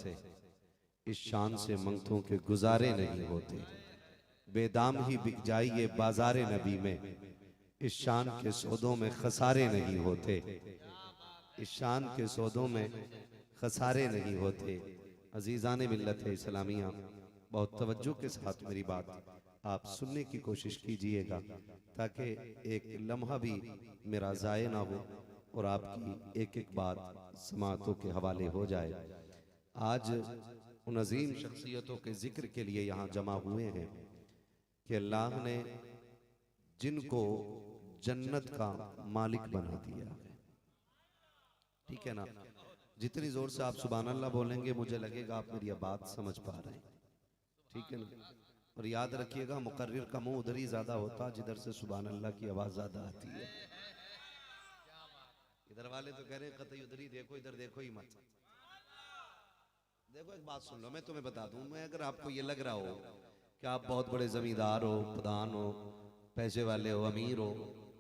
से, इस शान से मंगतों के गुजारे नहीं होते। बेदाम ही बिक जाइए बाजारे नबी में, इस शान के सौदों में खसारे नहीं होते। इस शान के सौदों में खसारे नहीं होते। अजीज़ान मिल्लत इस्लामिया, बहुत तवज्जो के साथ मेरी बात आप सुनने की कोशिश कीजिएगा, ताकि एक लम्हा भी मेरा ज़ाय ना हो और आपकी एक एक बात समातों के हवाले हो जाए। आज उन अजीम शख्सियतों के जिक्र के लिए यहाँ जमा हुए हैं कि अल्लाह ने जिनको जन्नत का मालिक बना दिया है। ठीक है ना? जितनी जोर से आप सुभान अल्लाह बोलेंगे मुझे लगेगा आप मेरी बात समझ पा रहे हैं। ठीक है ना? और याद रखिएगा, मुकर्रिर का मुंह उधर ही ज्यादा होता जिधर से सुभान अल्लाह की आवाज ज्यादा आती है। इधर वाले तो कह रहे हैं कतई उधर ही देखो, इधर देखो ही मत। देखो एक बात सुन लो, मैं तुम्हें बता दूं, मैं अगर आपको ये लग रहा हो कि आप बहुत बड़े जमींदार हो, प्रधान हो, पैसे वाले हो, अमीर हो,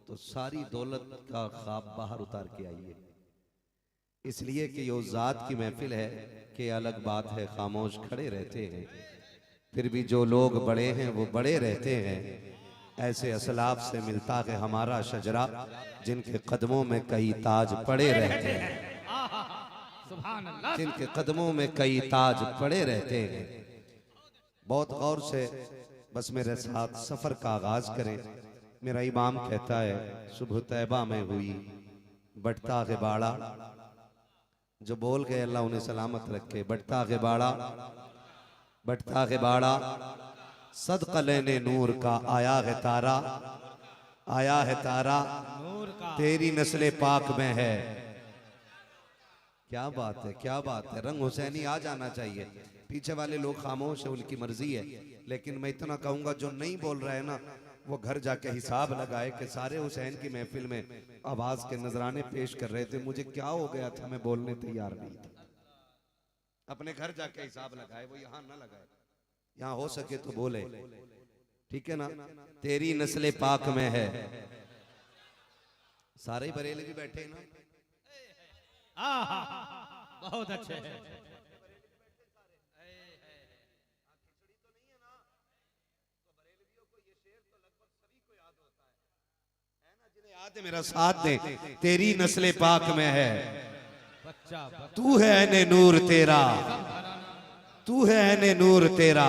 तो सारी दौलत का ख्वाब बाहर उतार के आइए। इसलिए कि यो जात की महफिल है कि अलग बात है खामोश खड़े रहते हैं, फिर भी जो लोग बड़े हैं वो बड़े रहते हैं। ऐसे असलाफ से मिलता है हमारा शजरा, जिनके कदमों में कई ताज पड़े रहते हैं, जिनके कदमों में कई ताज पड़े रहते हैं। बहुत गौर से बस मेरे साथ सफर का आगाज करें। मेरा इमाम कहता है सुबह तैबा में हुई बटता के बाड़ा, जो बोल गए अल्लाह उन्हें सलामत रखे। बटता के बाड़ा, बटता के बाड़ा, सदका लेने नूर का आया है तारा, आया है तारा तेरी नस्ले पाक में है। क्या बात है, क्या बात है। रंग हुसैनी आ जाना चाहिए। पीछे वाले लोग खामोश है, उनकी मर्जी है, लेकिन मैं इतना कहूंगा जो नहीं बोल रहा है ना, वो घर जाके हिसाब लगाए कि सारे हुसैन की महफिल में आवाज के नजराने पेश कर रहे थे, मुझे क्या हो गया था, मैं बोलने तैयार नहीं था। अपने घर जाके हिसाब लगाए, वो यहां ना लगाए। यहाँ हो सके तो बोले, ठीक है ना? तेरी नस्ले पाक में है। सारे बरेली भी बैठे हैं ना? बहुत अच्छे हैं। याद है, मेरा साथ दे। तेरी नस्ले पाक में है, तू है ऐने नूर तेरा, तू है ऐने नूर तेरा,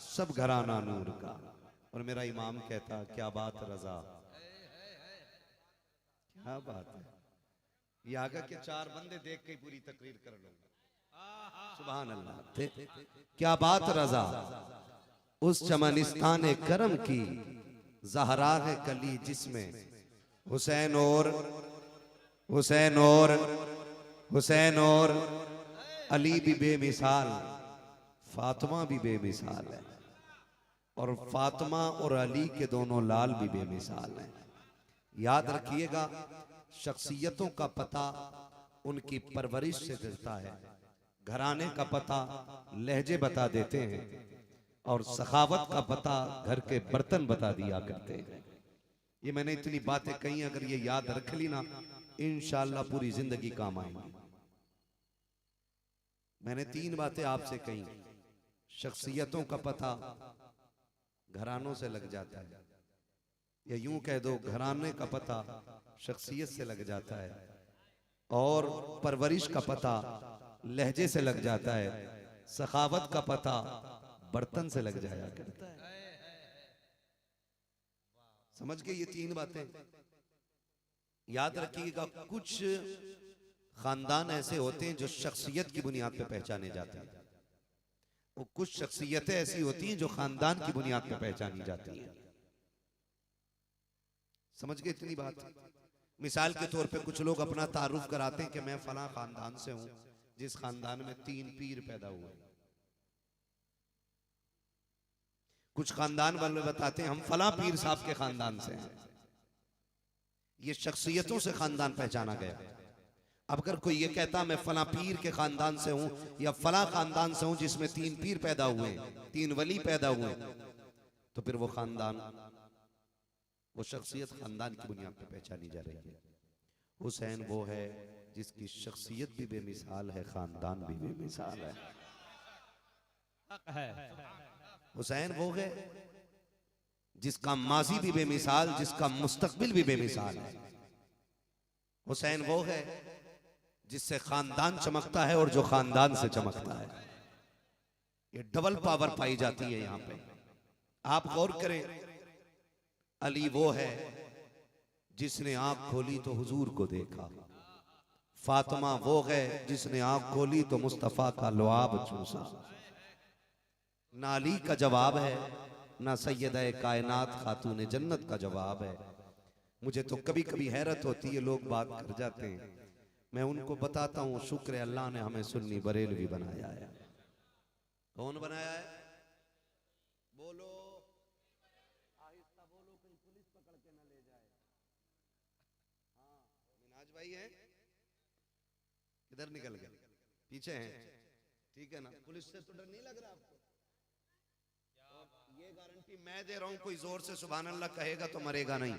सब घराना नूर का। और मेरा इमाम कहता क्या बात रजा, क्या बात है। ये आगे के चार बंदे देख के पूरी तकरीर कर लो। सुभान अल्लाह, क्या बात रजा, उस चमनिस्तान करम की ज़हरा है कली जिसमें हुसैन और हुसैन और हुसैन और अली भी बेमिसाल, फातिमा भी बेमिसाल है, और फातिमा और अली के दोनों लाल भी बेमिसाल हैं। याद रखिएगा, शख्सियतों का पता उनकी परवरिश से चलता है, घराने का पता लहजे बता देते हैं, और सखावत का पता घर के बर्तन बता दिया करते हैं। ये मैंने इतनी बातें कही, अगर ये याद रख ली ना, इंशाअल्लाह पूरी जिंदगी काम आएंगी। मैंने तीन बातें आपसे कही। शख्सियतों का पता घरानों से लग जाता है, या यूं कह दो घराने का पता शख्सियत से लग जाता है, और परवरिश का पता लहजे से लग जाता है, सखावत का पता बर्तन से लग जाया करता है। समझ गए? ये तीन बातें याद रखिएगा। कुछ खानदान ऐसे होते हैं जो शख्सियत की बुनियाद पर पहचाने जाते हैं, और कुछ शख्सियतें ऐसी होती हैं जो खानदान की बुनियाद पर पहचानी जाती हैं। समझ गए इतनी बात? मिसाल के तौर पे कुछ लोग अपना तारुफ कराते हैं कि मैं फला खानदान से हूं, जिस खानदान में 3 पीर पैदा हुए। कुछ खानदान वाले बताते हैं हम फला पीर साहब के खानदान से हैं। ये शख्सियतों से खानदान पहचाना गया। अब अगर कोई ये कहता मैं फला पीर के खानदान से हूं, या फला खानदान से हूं जिसमें 3 पीर पैदा हुए, 3 वली पैदा हुए, तो फिर वो खानदान, वो शख्सियत खानदान की बुनियाद पर पहचानी जा रही है। हुसैन वो है जिसकी शख्सियत भी बेमिसाल है, खानदान भी बेमिसाल है। हुसैन वो है जिसका माजी भी बेमिसाल, जिसका मुस्तकबिल भी बेमिसाल है। हुसैन वो है जिससे खानदान चमकता है और जो खानदान से चमकता है। ये डबल पावर पाई जाती है यहां पे। आप गौर करें, अली वो है जिसने आंख खोली तो हुजूर को देखा। फातिमा वो है जिसने आंख खोली तो मुस्तफा का लुआब चूसा। ना अली का जवाब है, ना सैयदा कायनात खातून जन्नत का जवाब है। मुझे तो कभी कभी हैरत होती है, लोग बात कर जाते हैं, मैं उनको बताता हूँ शुक्र है अल्लाह ने हमें सुन्नी बरेलवी बनाया है। कौन बनाया है? बोलो, आहिस्ता बोलो, कहीं पुलिस पकड़ के ना ले जाए। हाँ, मिनाज भाई है, किधर निकल गए? पीछे हैं, ठीक है ना? पुलिस से तो डर नहीं लग रहा आपको? ये गारंटी मैं दे रहा हूं, कोई जोर से सुभान अल्लाह कहेगा तो मरेगा नहीं।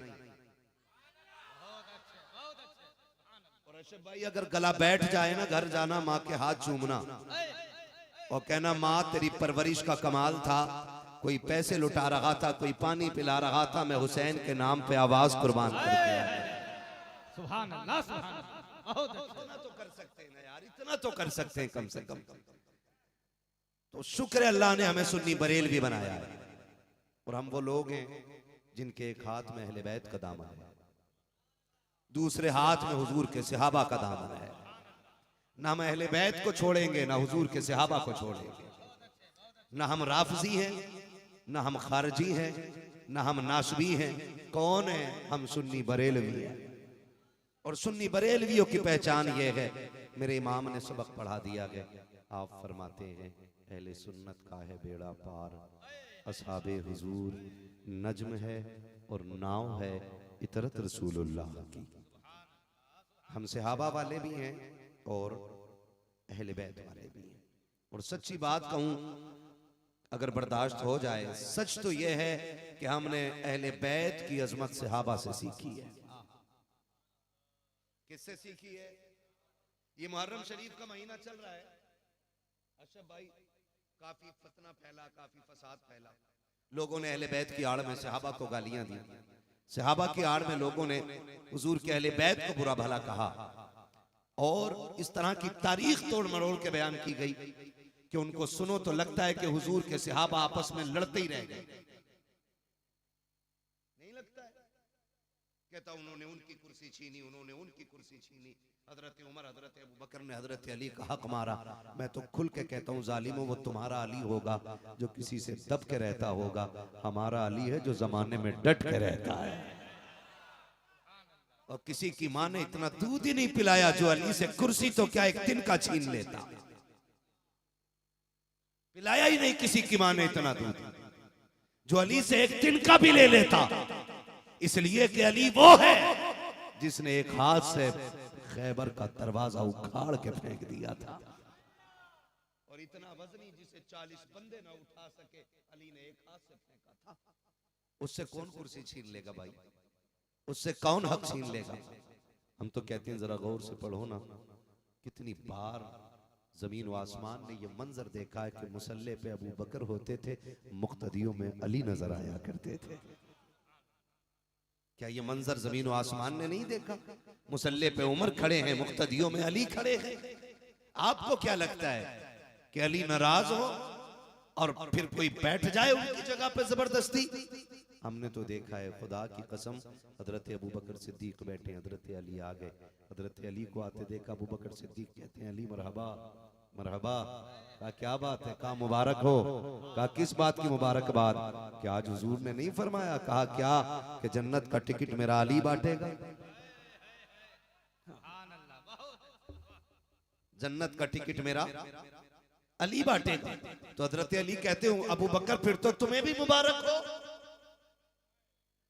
और अशरफ भाई अगर गला बैठ जाए ना, घर जाना, माँ के हाथ चूमना और कहना माँ तेरी परवरिश का कमाल था, कोई पैसे लुटा रहा था, कोई पानी पिला रहा था, मैं हुसैन के नाम पे आवाज कुर्बान करके आया। सुभान अल्लाह, सुभान अल्लाह। बहुत अच्छा। इतना तो कर सकते हैं ना यार, इतना तो कर सकते हैं कम से कम। तो शुक्र है अल्लाह ने हमें सुन्नी बरेलवी बनाया है। और हम वो लोग हैं जिनके एक हाथ में अहले बैत का दामन है, दूसरे हाथ में हुजूर के सहाबा का दामन है। ना हम अहले बैत को छोड़ेंगे, ना हुजूर के सहाबा को छोड़ेंगे। ना हम राफजी हैं, ना हम खारजी हैं, ना हम नासबी हैं। कौन है? हम सुन्नी बरेलवी हैं। और सुन्नी बरेलवियों की पहचान ये है, मेरे इमाम ने सबक पढ़ा दिया है। आप फरमाते हैं अहले सुन्नत का है बेड़ा पार, असहाबे हुजूर नज्म है और नाव है इतरत रसूलुल्लाह की। हम सहाबा वाले भी हैं और अहले बैत वाले भी हैं। और सच्ची बात कहूं, अगर बर्दाश्त हो जाए, सच तो यह है कि हमने अहले बैत की अजमत सहाबा से सीखी है। किससे सीखी है? ये मुहर्रम शरीफ का महीना चल रहा है। अच्छा भाई, काफी फतना फैला, काफी फसाद फैला। लोगों ने अहले बैत की आड़ में सहाबा को गालियां दी, सहाबा की आड़ में लोगों ने हुजूर के अहले बैत को बुरा भला कहा। और इस तरह की तारीख तोड़ मरोड़ के बयान की गई कि उनको सुनो तो लगता है कि हुजूर के सहाबा आपस में लड़ते ही रह गए। नहीं लगता है? कहता उन्होंने उनकी कुर्सी छीनी, उन्होंने उनकी कुर्सी छीनी, हजरत उमर हजरत अबू बकर ने हजरत अली का हक मारा। मैं तो खुल के कहता हूँ जालिमों, वो तुम्हारा अली होगा जो किसी से दब के रहता होगा, हमारा अली है जो जमाने में डट के रहता है। और किसी की मां ने इतना दूध ही नहीं पिलाया जो अली से कुर्सी तो क्या एक दिन का छीन लेता। पिलाया ही नहीं किसी की मां ने इतना दूध जो अली से एक दिन का भी ले लेता। इसलिए कि अली वो है जिसने एक हाथ से खैबर का दरवाजा उखाड़ के फेंक दिया था। और इतना वजनी जिसे 40 बंदे ना उठा सके, अली ने एक हाथ से फेंका था। उससे कौन कुर्सी छीन लेगा भाई? उससे कौन हक छीन लेगा? हम तो कहते हैं जरा गौर से पढ़ो ना, कितनी बार जमीन व आसमान ने ये मंजर देखा है कि मुसल्ले पे अबू बकर होते थे, मुक्तदियों में अली नजर आया करते थे। क्या ये मंजर जमीन व आसमान ने नहीं देखा? मुसल्ले पे उमर खड़े हैं, मुक्तदियों में अली खड़े हैं। आपको क्या लगता है कि अली नाराज हो और फिर कोई बैठ जाए उनकी जगह पे जबरदस्ती? हमने तो देखा है, खुदा की कसम, हजरत अबू बकर सिद्दीक बैठे, हजरत अली आ गए, हजरत अली को आते देखा, अबू बकर सिद्दीक कहते हैं अली मरहबा मरहबा। कहा क्या बात है? कहा मुबारक हो। कहा किस बात की मुबारकबाद? कि आज हुजूर ने नहीं फरमाया? कहा क्या? कि जन्नत का टिकट मेरा अली बांटेगा। जन्नत का टिकट मेरा अली बांटेगा। तो हजरत अली कहते हो अबू बकर फिर तो तुम्हें भी मुबारक हो,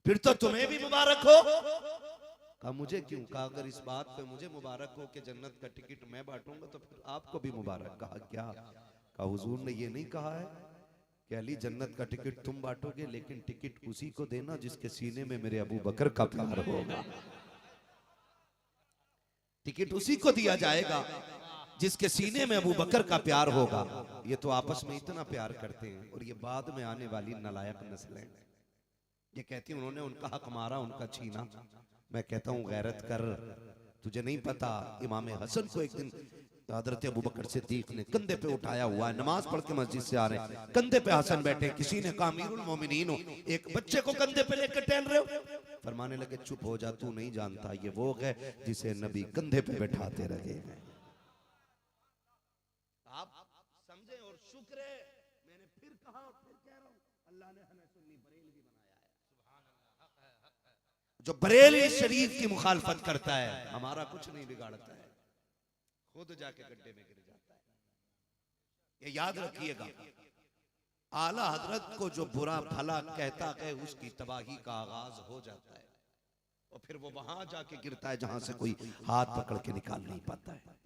फिर तो तुम्हें भी मुबारक हो। कहा मुझे क्यों? कहा अगर इस बात पे मुझे मुबारक हो कि जन्नत का टिकट मैं बांटूंगा तो फिर आपको भी मुबारक। कहा क्या? कहा हुजूर ने ये नहीं कहा है कि अली जन्नत का टिकट तुम बांटोगे, लेकिन टिकट उसी को देना जिसके सीने में मेरे अबू बकर का प्यार होगा। टिकट उसी को दिया जाएगा जिसके सीने में अबू बकर का प्यार होगा। ये तो आपस में इतना प्यार करते हैं, और ये बाद में आने वाली नालायक नस्लें ये कहती हैं उन्होंने उनका हक मारा, उनका छीना। मैं कहता हूं गैरत कर, तुझे नहीं पता इमाम हसन को एक दिन हजरत अबू बकर सिद्दीक ने कंधे पे उठाया हुआ है, नमाज पढ़ के मस्जिद से आ रहे हैं, कंधे पे हसन बैठे, किसी ने कहा अमीरुल मोमिनीन हो, एक बच्चे को कंधे पे लेकर टहल रहे हो। फरमाने लगे चुप हो जा, तू नहीं जानता ये वो है जिसे नबी कंधे पे बैठाते रहे हैं। आप समझे और शुक्र है, मैंने फिर कहा और फिर कह रहा हूं, अल्लाह ने हमें सुन्नी बरेलवी बनाया है। जो बरेली शरीफ की मुखालफत करता है हमारा कुछ नहीं बिगाड़ता है, खुद जाके गड्ढे में गिर जाता है। ये याद रखिएगा, आला हजरत को जो बुरा भला कहता है उसकी तबाही का आगाज हो जाता है, और फिर वो वहां जाके गिरता है जहां से कोई हाथ पकड़ के निकाल नहीं पाता है।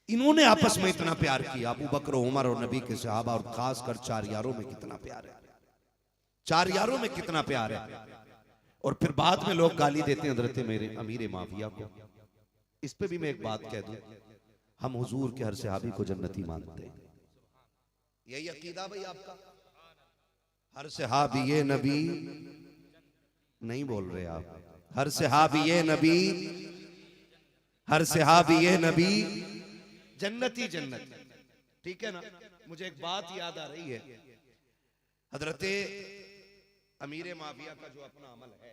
इन्होंने आपस में इतना प्यार किया, अबू बकर, उमर और नबी के सहाबा, और खासकर चार यारों में कितना प्यार है, चार यारों में कितना प्यार है। और फिर बाद में लोग गाली देते हैं हजरत मेरे अमीर माविया को। इस पे भी मैं एक बात कह दूं, हम हुजूर के हर सहाबी को जन्नती मानते हैं, यही अकीदा भाई आपका? हर सहाबी ये नबी नहीं बोल रहे आप, हर सहाबी ये नबी, हर सहाबी ये नबी जन्नती जन्नत, ठीक है ना। मुझे एक बात याद आ रही है, हजरत अमीर माविया का जो अपना अमल है,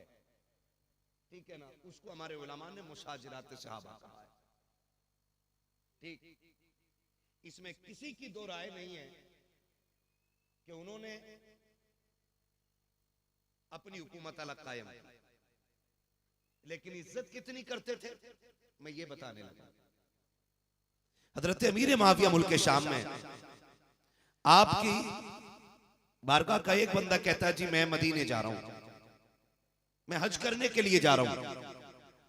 ठीक है ना, उसको हमारे उलमा ने मुशाजिरात सहाबा कहा है, ठीक। इसमें किसी की दो राय नहीं है कि उन्होंने अपनी हुकूमत अलग कायम की, लेकिन इज्जत कितनी करते थे मैं ये बताने लगा। हजरत अमीर माविया मुल्क शाम में आपकी बारगाह का एक बंदा कहता है जी मैं मदीने जा रहा हूं, मैं हज करने के लिए जा रहा हूं।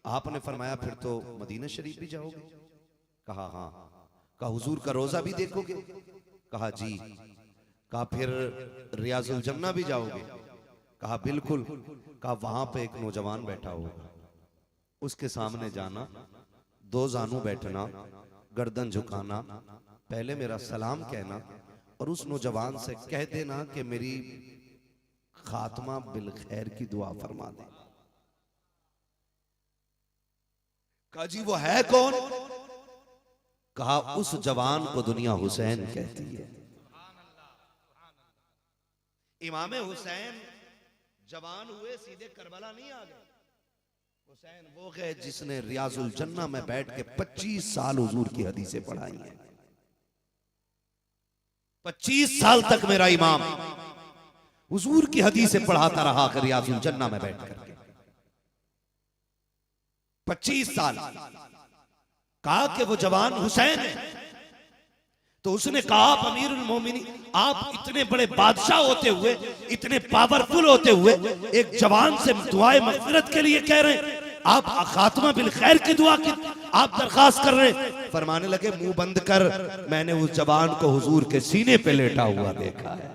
आपने फरमाया फिर तो मदीना शरीफ भी जाओगे? कहा हाँ। कहा हुजूर का रोजा भी देखोगे? कहा जी। कहा फिर रियाजुल जन्ना भी जाओगे? कहा बिल्कुल। कहा वहां पे एक नौजवान बैठा होगा, उसके सामने जाना, दो जानू बैठना, गर्दन झुकाना, पहले मेरा सलाम कहना, और उस नौजवान से कह देना कि मेरी खात्मा बिल खैर की दुआ फरमा दे। कहा जी वो है कौन? कहा उस जवान को दुनिया हुसैन कहती है। इमाम हुसैन जवान हुए सीधे करबला नहीं आ गए। हुसैन वो है जिसने रियाजुल जन्ना में बैठ के 25 साल हुजूर की हदीसें पढ़ाई हैं। 25 साल तक मेरा इमाम हुजूर की हदीसें पढ़ाता रहा रियाजुल जन्ना में बैठ करके 25 साल। कहा कि वो जवान हुसैन है, तो उसने कहा आप अमीरुल मोमिनीन, आप इतने बड़े बादशाह होते हुए, इतने पावरफुल होते हुए, एक जवान से दुआए मग़फ़िरत के लिए कह रहे हैं, आप खात्मा बिल खैर की दुआ की आप दरखास्त कर रहे हैं। फरमाने लगे मुंह बंद कर, मैंने उस जवान को हुजूर के सीने पे लेटा हुआ देखा है।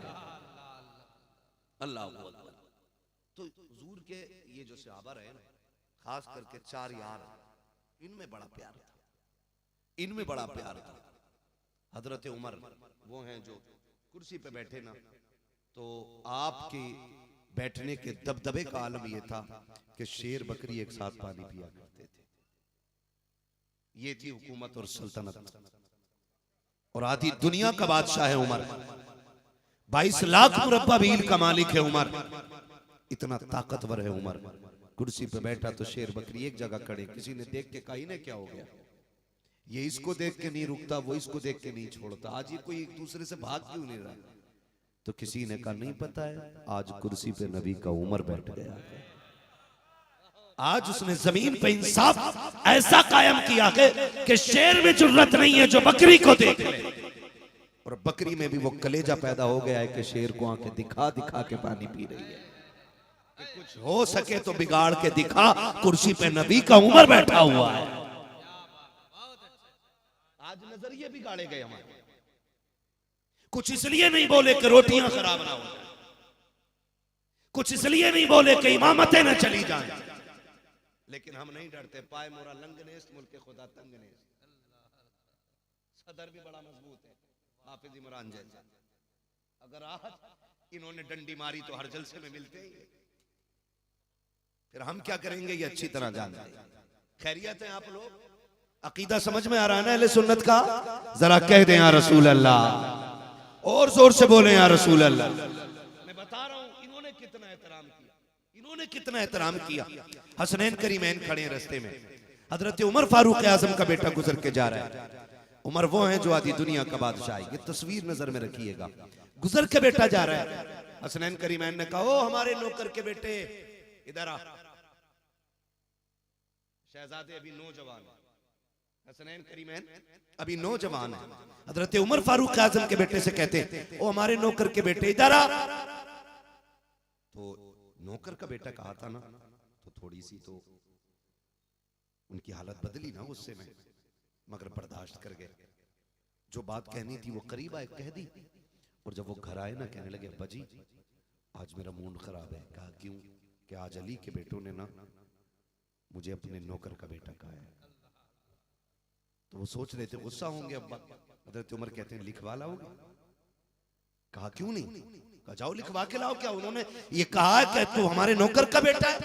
अल्लाह तो हुजूर के ये जो सहाबा रहे ना, खास करके चार यार, इनमें बड़ा प्यार था, इनमें बड़ा प्यार था। हजरत उमर वो हैं जो कुर्सी पे बैठे ना, तो आपके बैठने के दबदबे का आलम ये था कि शेर बकरी एक साथ पानी पिया करते थे। ये थी हुकूमत और सल्तनत, और आधी दुनिया का बादशाह है उमर। 22 लाख मुरब्बा मील का मालिक है उमर, इतना ताकतवर है उमर। कुर्सी पे बैठा तो शेर बकरी एक जगह खड़े, किसी ने देख के कहा इन्हें क्या हो गया, ये इसको देख के नहीं रुकता, वो इसको देख के नहीं छोड़ता, आज ये कोई एक दूसरे से भाग क्यों नहीं रहा? तो किसी ने कहा नहीं पता है, आज कुर्सी पे नबी का उमर बैठ गया, आज उसने जमीन पे इंसाफ ऐसा कायम किया कि शेर में जुर्रत नहीं है जो बकरी को देख ले, और बकरी में भी वो कलेजा पैदा हो गया है कि शेर को आंखें दिखा दिखा के पानी पी रही है कि कुछ हो सके तो बिगाड़ के दिखा, कुर्सी पे नबी का उमर बैठा हुआ है। आज नजरिए बिगाड़े गए हमारे, कुछ इसलिए नहीं बोले कि रोटियां खराब ना हो जाए, कुछ इसलिए नहीं बोले कि इमामतें न चली जाएं, लेकिन हम नहीं डरते। पाए मोरा लंगनेस मुल्क खुदा तंगनेस। सदर भी बड़ा मजबूत है, हाफिज इमरान जैसा। अगर आज इन्होंने डंडी मारी तो हर जलसे में मिलते ही है। फिर हम क्या करेंगे ये अच्छी तरह जानते हैं। खैरियत है आप लोग? अकीदा समझ में आ रहा है ना अहले सुन्नत का? जरा कह दें या रसूल अल्लाह, और जोर से बोले या रसूल अल्लाह। मैं बता रहा हूं इन्होंने कितना एहतराम किया, इन्होंने कितना एहतराम किया। हसनैन करीमैन खड़े हैं रास्ते में, हजरत उमर फारूक आजम का बेटा गुजर के जा रहा है। उमर वो हैं जो आधी दुनिया का बादशाह है, ये तस्वीर नजर में रखिएगा। गुजर के बेटा जा रहा है, हसनैन करीमैन ने कहा ओ हमारे नौकर के बेटे इधर आ। शहजादे अभी नौजवान है, हसनैन करीमैन अभी नौजवान है। हजरत उमर फारूक आजम के बेटे से कहते हैं ओ हमारे नौकर के बेटे इधर आ। तो नौकर का बेटा कहा था ना, तो थोड़ी सी तो उनकी हालत बदली ना गुस्से में, मगर बर्दाश्त कर गए। जो बात कहनी थी वो करीब आए कह दी। और जब वो घर आए ना कहने लगे अब्बा जी आज मेरा मूड खराब है। कहा क्यों? कि आज अली के बेटों ने ना मुझे अपने नौकर का बेटा कहा है। तो वो सोच रहे थे गुस्सा होंगे अब्बा। हजरत उमर कहते हैं लिखवा लाओगे? कहा क्यों नहीं? कहा जाओ लिखवा के लाओ। क्या उन्होंने ये कहा कि तू हमारे नौकर का बेटा है?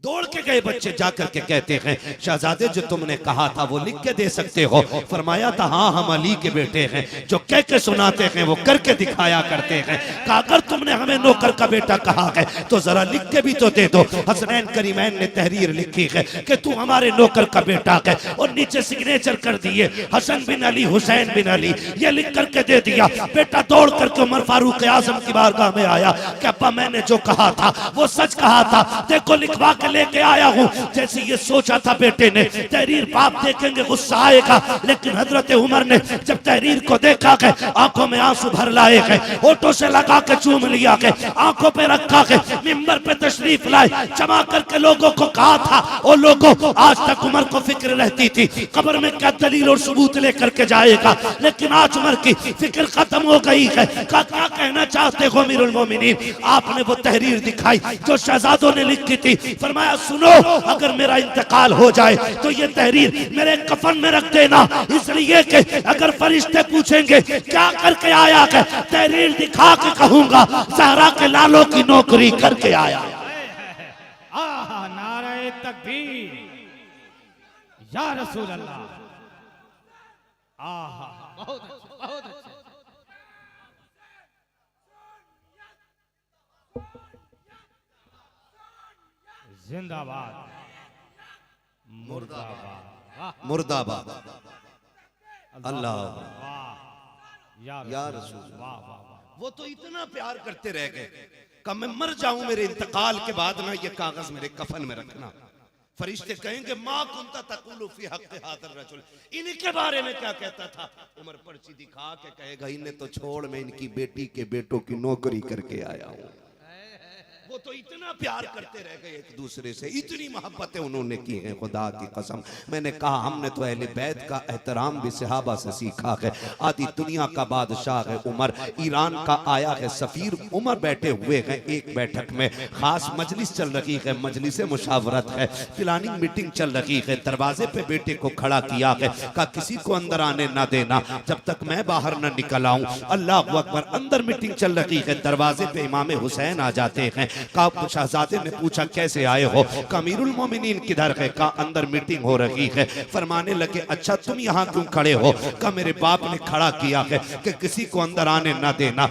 दौड़ के गए बच्चे जाकर के कहते हैं शहजादे जो तुमने कहा था वो लिख के दे सकते हो? फरमाया था हाँ हम अली के बेटे हैं, जो कह के सुनाते हैं वो करके दिखाया करते हैं। कहा अगर तुमने हमें नौकर का बेटा कहा है तो जरा लिख के भी तो दे दो। हसनैन करीमैन ने तहरीर लिखी है कि तू हमारे नौकर का बेटा है, और नीचे सिग्नेचर कर दिए हसन बिन अली हुसैन बिन अली, ये लिख करके दे दिया। बेटा दौड़ करके उमर फारूक आजम की बारगाह में आया कि अब्बा मैंने जो कहा था वो सच कहा था, देखो लिखवा के लेके आया हूं। जैसे ये सोचा था बेटे ने तहरीर बाप देखेंगे गुस्सा आएगा, लेकिन हजरत उमर ने जब तहरीर को देखा के आंखों में आंसू भर लाए गए, होठों से लगा के चूम लिया के, आंखों पे रखा के मिंबर पे तशरीफ लाए, जमा करके लोगों को कहा था ओ लोगों आज तक उमर को फिक्र रहती थी कब्र में क्या दलील और सबूत लेकर के जाएगा, लेकिन आज उमर की फिक्र खत्म हो गई है। क्या कहना चाहते हो अमीरुल मोमिनीन? आपने वो तहरीर दिखाई जो शहजादों ने लिखी थी। फरमाया सुनो अगर मेरा इंतकाल हो जाए तो ये तहरीर मेरे कफन में रख देना, इसलिए कि अगर फरिश्ते पूछेंगे क्या करके आया है, तहरीर दिखा के कहूंगा सहरा के लालों की नौकरी करके आया। आहा नारे तकबीर या रसूल अल्लाह। आहा बहुत अच्छा, बहुत अच्छा। जिंदाबाद मुर्दाबाद मुर्दाबाद अल्लाह या रसूल। वाह वाह। वो तो इतना प्यार करते रह गए कि मैं मर जाऊं मेरे इंतकाल के बाद ना ये कागज मेरे कफन में रखना। फरिश्ते कहेंगे माँ कुंता तकुलु फी हक़्क़ि हाज़िर रजुल, इनके बारे में क्या कहता था? उमर पर्ची दिखा के कहेगा इन्हें तो छोड़ मैं इनकी बेटी के बेटों की नौकरी करके आया हूं। वो तो इतना प्यार करते रह गए एक दूसरे से, इतनी मोहब्बतें उन्होंने की हैं खुदा की कसम। मैंने कहा हमने तो अहले बैत का एहतराम भी सहाबा से सीखा है। आधी दुनिया का बादशाह है उमर, ईरान का आया है सफीर उमर, बैठे हुए हैं एक बैठक में, खास मजलिस चल रही है, मजलिस मुशावरत है, प्लानिंग मीटिंग चल रही है। दरवाजे पे बेटे को खड़ा किया है, कहा किसी को अंदर आने ना देना जब तक मैं बाहर न निकल आऊं। अल्लाह अकबर। अंदर मीटिंग चल रही है, दरवाजे पे इमाम हुसैन आ जाते हैं। का शहजादे ने पूछा कैसे आए हो? अमीरुल मोमिनीन किधर है? का अंदर मीटिंग हो रही है। फरमाने लगे अच्छा तुम यहाँ क्यों खड़े हो? का मेरे बाप ने खड़ा किया है कि किसी को अंदर आने ना देना।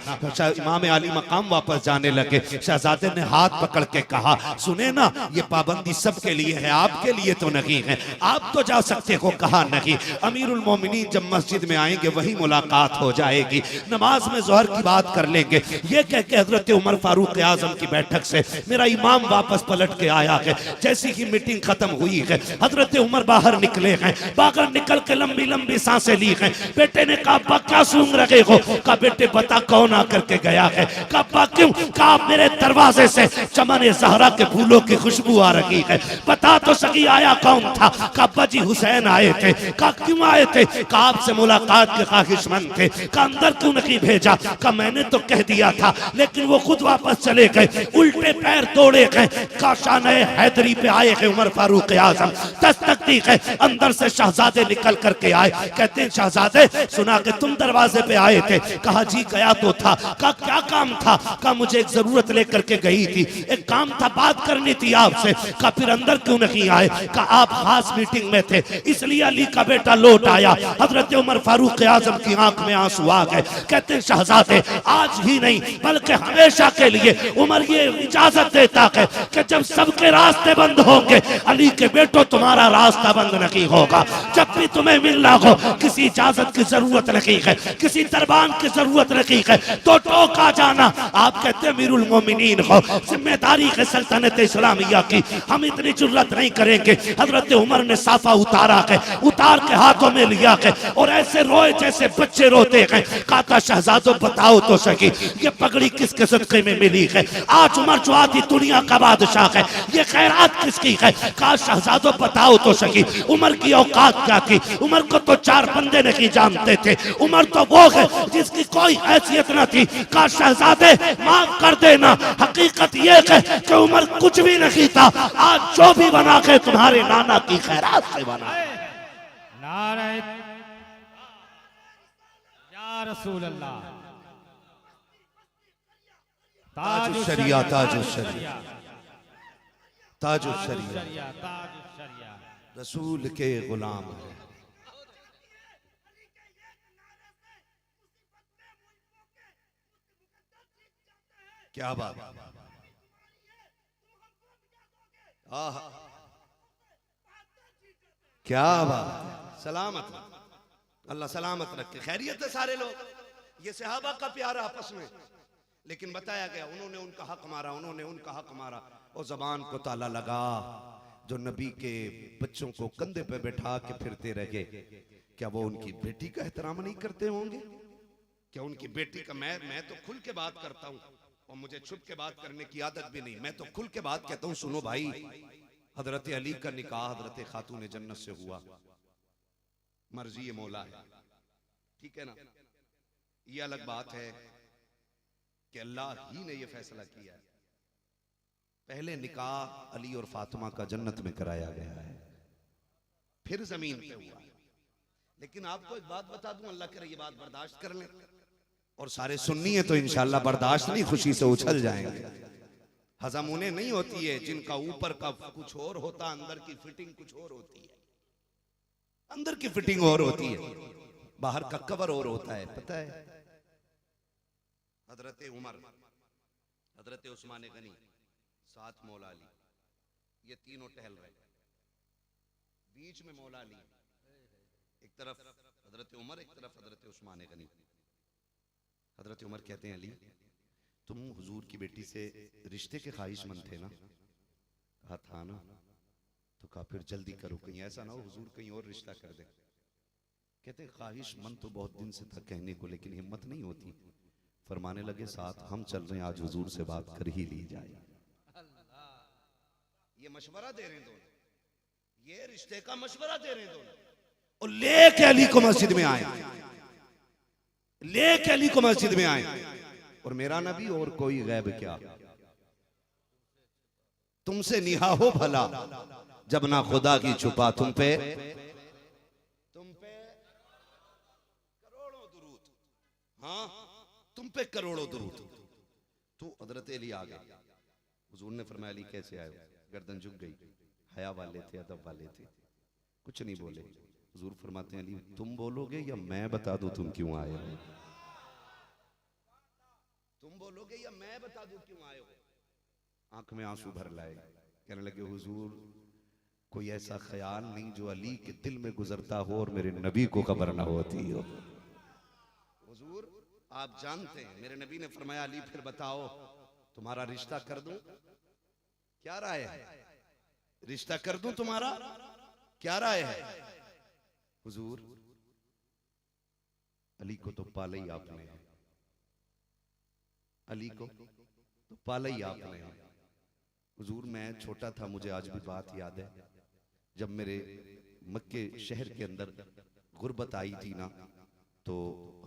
इमाम अली मकाम वापस जाने लगे। शहजादे ने हाथ पकड़ के कहा सुने ना ये पाबंदी सबके लिए है, आपके लिए तो नहीं है, आप तो जा सकते हो। कहा नहीं, अमीरुल मोमिनीन जब मस्जिद में आएंगे वही मुलाकात हो जाएगी, नमाज में जोहर की बात कर लेंगे। ये कह के हजरत उमर फारूक आजम की बैठक से मेरा इमाम वापस पलट के आया है। जैसी ही मीटिंग खत्म हुई है हजरत उमर बाहर निकले हैं, बाहर निकल के लंबी लंबी सांसें ली हैं। बेटे ने कहा क्या सूंघ रहे हो? कहा बेटे बता कौन आकर के गया है? कहा क्यों? कहा मेरे दरवाजे से चमन ज़हरा के फूलों की खुशबू आ रही है, बता तो सकी आया कौन था? कहा अब्बा जी हुसैन आए थे। कहा क्यों आए थे? कहा आपसे मुलाकात के ख्वाहिशमंद थे। कहा अंदर क्यों नहीं भेजा? कहा मैंने तो कह दिया था लेकिन वो खुद वापस चले गए। उल्टे पैर तोड़े गए, काशाने हैदरी पे आए हैं उमर फारूक आजम। दस्तक दी है, अंदर से शहजादे निकल करके आए। कहते हैं शहजादे सुना कि तुम दरवाजे पे आए थे। कहा जी गया तो था। कहा क्या काम था? कहा मुझे एक जरूरत लेकर के गई थी, एक काम था, बात करनी थी आपसे। कहा फिर अंदर क्यों नहीं आए? कहा आप खास मीटिंग में थे इसलिए अली का बेटा लौट आया। हजरत उमर फारूक आजम की आंख में आंसू आ गए। कहते हैं शहजादे आज ही नहीं बल्कि हमेशा के लिए उमर ये इजाजत देता है कि जब सबके रास्ते बंद होंगे अली के बेटो तुम्हारा रास्ता बंद नहीं होगा। जब भी तुम्हें मिलना हो किसी इजाजत की जरूरत नहीं है, किसी दरबान की जरूरत नहीं है, तो टोका जाना। आप कहते हैं अमीरुल मोमिनीन हो, जिम्मेदारी है सल्तनत इस्लामिया की, हम इतनी जुर्रत नहीं करेंगे। हजरत उमर ने साफा उतारा है, उतार के हाथों में लिया है और ऐसे रोए जैसे बच्चे रोते हैं। कहा शहजादों बताओ तो सही ये पगड़ी किसके सदके में मिली है? आज उमर जो आधी दुनिया का बादशाह है, ये खैरात किसकी है? कहा शहजादों बताओ तो सही उमर की औकात क्या थी? उमर को तो चार बंदे नहीं जानते थे, उमर तो वो है जिसकी कोई हैसियत न थी। कहा शहजादे माफ कर देना, हकीकत ये है कि उमर कुछ भी नहीं था, आज जो भी बना के तुम्हारे नाना की खैरात से बना। नारे या रसूल अल्लाह। ताजुश शरिया, ताजुश शरिया, ताजुश शरिया, ताजुश शरिया। रसूल के गुलाम है। क्या बात, आह क्या बात। सलामत अल्लाह सलामत रखे, खैरियत है सारे लोग। ये सहाबा का प्यार आपस में, लेकिन बताया गया उन्होंने उनका हक मारा, उन्होंने उनका हक मारा और जबान को ताला लगा। जो नबी के बच्चों को कंधे पे बैठा के फिरते रहे, क्या वो उनकी बेटी का एहतराम नहीं करते होंगे? क्या उनकी बेटी का मैं तो खुल के बात करता हूँ और मुझे छुप के बात करने की आदत भी नहीं, मैं तो खुल के बात कहता हूँ। सुनो भाई, हजरत अली का निकाह हजरत खातून जन्नत से हुआ, मर्जी ये मौला है, ठीक है ना। ये अलग बात है कि अल्लाह ही ने ये फैसला किया है। पहले निकाह अली और फातिमा का जन्नत में कराया गया है, फिर जमीन पे हुआ। लेकिन आपको एक बात बता दूं, अल्लाह करे ये बात बर्दाश्त कर लें, और सारे सुन्नी है तो इंशाल्लाह बर्दाश्त नहीं, खुशी से उछल जाएंगे। हजम उन्हें नहीं होती है जिनका ऊपर का कुछ और होता, अंदर की फिटिंग कुछ और होती है। अंदर की फिटिंग और होती है, बाहर का कवर और होता है। पता है हजरत उमर, हजरत उस्मान गनी, साथ मौला अली, ये तीनों टहल रहे, बीच में मौला अली, एक तरफ हजरत उमर, एक तरफ हजरत उस्मान गनी। हजरत उमर कहते हैं अली तुम हुजूर की बेटी से रिश्ते के ख्वाहिशमंद थे ना? कहा था ना। तो कहा फिर जल्दी करो, कहीं ऐसा ना हो हुजूर कहीं और रिश्ता कर दे। कहते ख्वाहिशमंद तो बहुत दिन से था कहने को, लेकिन हिम्मत नहीं होती। फरमाने लगे साथ हम चल रहे हैं, आज हुजूर से बात कर ही ली जाए। ये मशवरा दे रहे हैं दोनों, ये रिश्ते का मशवरा दे रहे हैं दोनों, और लेके अली को मस्जिद में आए, लेके अली को मस्जिद में आए। और मेरा नबी और कोई गैब क्या, तुमसे निहा हो भला जब ना खुदा की छुपा, तुम पे करोड़ों दुरूद, हाँ तुम पे करोड़ों दुरूद। तो हजरत अली आ गए, हुजूर ने फरमाया अली कैसे आए? गर्दन झुक गई, हया वाले थे, अदब वाले थे, कुछ नहीं बोले। हुजूर फरमाते हैं अली तुम बोलोगे या मैं बता दूं तुम क्यों आए हो? तुम बोलोगे या मैं बता दूं क्यों आए हो? आंख में आंसू भर लाए, कहने लगे हुजूर कोई ऐसा ख्याल नहीं जो अली के दिल में गुजरता हो और मेरे नबी को खबर ना होती हो। हुजूर आप जानते हैं मेरे नबी ने फरमाया अली फिर बताओ तुम्हारा रिश्ता कर दूं? क्या राय है? रिश्ता कर दूं तुम्हारा? क्या राय है? हुजूर अली को तो पाला ही आपने, अली को तो पाला ही आपने। हुजूर मैं छोटा था, मुझे आज भी बात याद है, जब मेरे मक्के शहर के अंदर गुर्बत आई थी ना, तो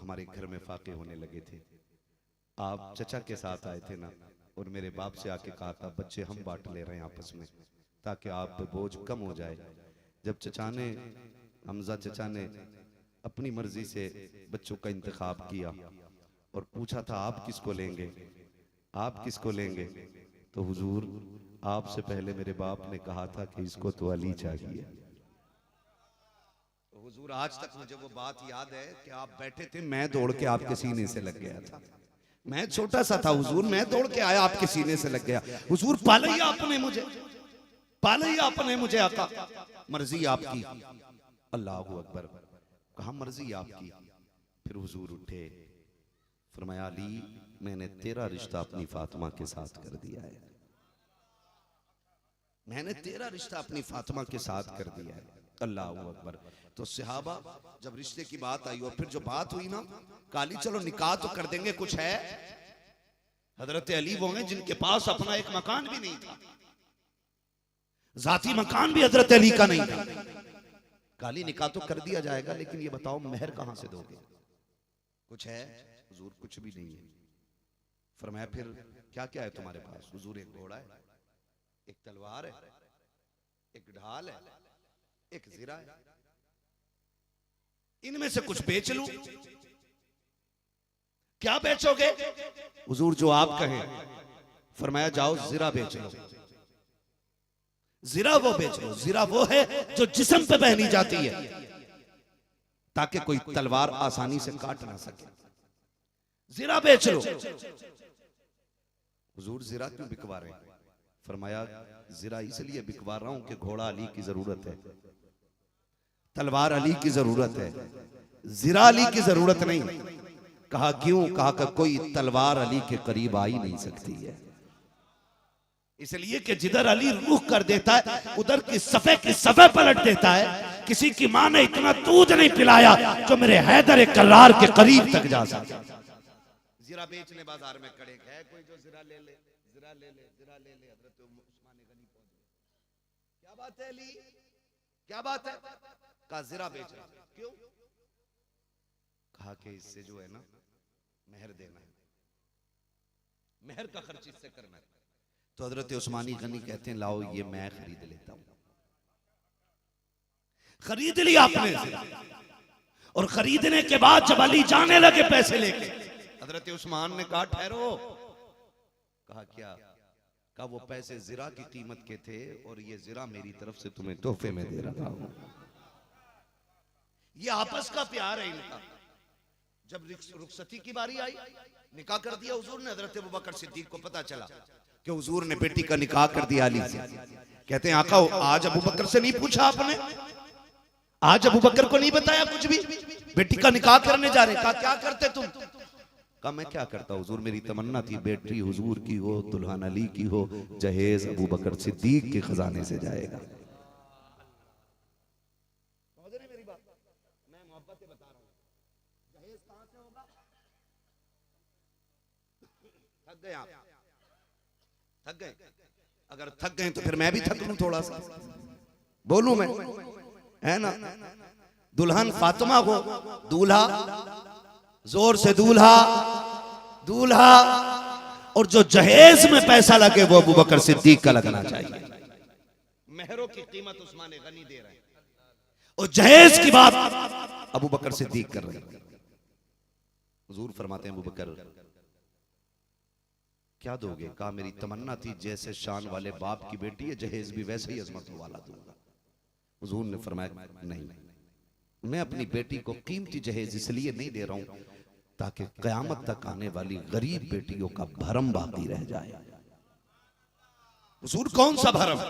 हमारे घर में फाके होने लगे थे। आप चचा के साथ आए थे ना, और मेरे बाप से आके कहा था बच्चे हम बांट ले रहे हैं आपस में ताकि आप पे बोझ कम हो जाए। जब चचा ने, हमजा चचा ने अपनी मर्जी से बच्चों का इंतखाब किया और पूछा था आप किसको लेंगे, आप किसको लेंगे, तो हुजूर आपसे पहले मेरे बाप ने कहा था कि इसको तो अली चाहिए। तो हुजूर आज तक मुझे वो बात याद है कि आप बैठे थे, मैं दौड़ के आपके सीने से लग गया था। मैं छोटा सा था हुजूर, मैं दौड़ के आया आपके सीने से लग गया। हुजूर पाले आपने मुझे, पाले आपने मुझे आका, मर्जी आपकी। अल्लाह अकबर, कहा मर्जी आपकी। फिर हुजूर उठे, फरमाया अली मैंने तेरा रिश्ता अपनी फातिमा के साथ कर दिया है, मैंने तेरा रिश्ता अपनी फातिमा के साथ कर दिया है। अल्लाह अकबर। तो सहाबा जब रिश्ते की बात आई और फिर जो बात हुई ना, काली चलो निकाह तो कर देंगे, कुछ है। हजरत अली वो हैं जिनके पास अपना एक मकान भी नहीं था, जाती मकान भी हजरत अली का नहीं था। काली निकाह तो कर दिया जाएगा, लेकिन ये बताओ मेहर कहां से दोगे, कुछ है? हुजूर कुछ भी नहीं है। फरमाया फिर क्या क्या है तुम्हारे पास? हुजूर एक घोड़ा है, एक तलवार है, एक ढाल है, एक ज़िरा है, इनमें से कुछ बेच लूं। क्या बेचोगे? हुजूर जो आप कहें। फरमाया जाओ ज़िरा बेच लो। ज़िरा वो बेच लो, ज़िरा वो है जो जिस्म पे पहनी जाती है ताकि कोई तलवार आसानी से काट ना सके। ज़िरा बेच लो। हुजूर ज़िरा क्यों बिकवा रहे हैं? फरमाया ज़िरा इसलिए बिकवा रहा हूं कि घोड़ा अली की जरूरत है, तलवार अली की जरूरत है, ज़िरा अली की जरूरत नहीं। कहा क्यों? कहा कि कोई तलवार अली के करीब आ ही नहीं सकती है, इसलिए कि जिधर अली रुख कर देता है उधर की सफ़े पलट देता है। किसी की मां ने इतना दूध नहीं पिलाया जो मेरे हैदर कर्रार के करीब तक जा सके। ज़िरा बेचने बाजार में खड़े है कोई जो ज़िरा ले ले, ज़िरा ले ले, ज़िरा ले ले। हज़रत उस्मान गनी पहुंच गए। क्या बात है अली, क्या बात है? कहा ज़िरा बेच रहा। क्यों? कहा कि इससे जो है ना मेहर देना है, मेहर का खर्च इससे करना है। तो हजरत उस्मानी गनी कहते हैं लाओ ये मैं खरीद लेता हूं। खरीद लिया आपने, और खरीदने के बाद जब अली जाने लगे पैसे लेके, हजरत उस्मान ने कहा ठहरो। कहा क्या? कहा वो पैसे ज़िरा की कीमत के थे और ये ज़िरा मेरी तरफ से तुम्हें तोहफे में दे रहा हूं। ये आपस का प्यार है इनका। जब रुखसती की बारी आई, निकाह कर दिया हुजूर ने। हजरत अबू बकर सिद्दीक को पता चला कि हुजूर ने बेटी का निकाह कर दिया अली से। कहते हैं आका आज अबू बकर से नहीं पूछा आपने, आज अबू बकर को नहीं बताया कुछ भी, बेटी का निकाह करने जा रहे। कहा क्या करते तुम? कहा मैं क्या करता हुजूर, मेरी तमन्ना थी बेटी हुजूर की हो, दुल्हन अली की हो, जहेज अबू बकर सिद्दीक के खजाने से जाएगा। थक गए? अगर थक गए तो फिर मैं भी थक लूं, थोड़ा सा बोलूं मैं, है ना? दुल्हन फातिमा को, दूल्हा जोर से दूल्हा, दूल्हा, और जो जहेज में पैसा लगे वो अबू बकर सिद्दीक का लगना चाहिए। मेहरों की कीमत उस्मान गनी दे रहे हैं और जहेज की बात अबू बकर सिद्दीक कर रहे हैं। हुजूर फरमाते हैं अबू बकर क्या दोगे? कहा मेरी तमन्ना थी जैसे शान वाले बाप की बेटी है, जहेज भी वैसे ही अजमतों वाला दूंगा। हुजूर ने फरमाया नहीं, मैं अपनी बेटी को कीमती जहेज इसलिए नहीं दे रहा हूं ताकि कयामत तक आने वाली गरीब बेटियों का भरम बाकी रह जाए। हुजूर कौन सा भरम?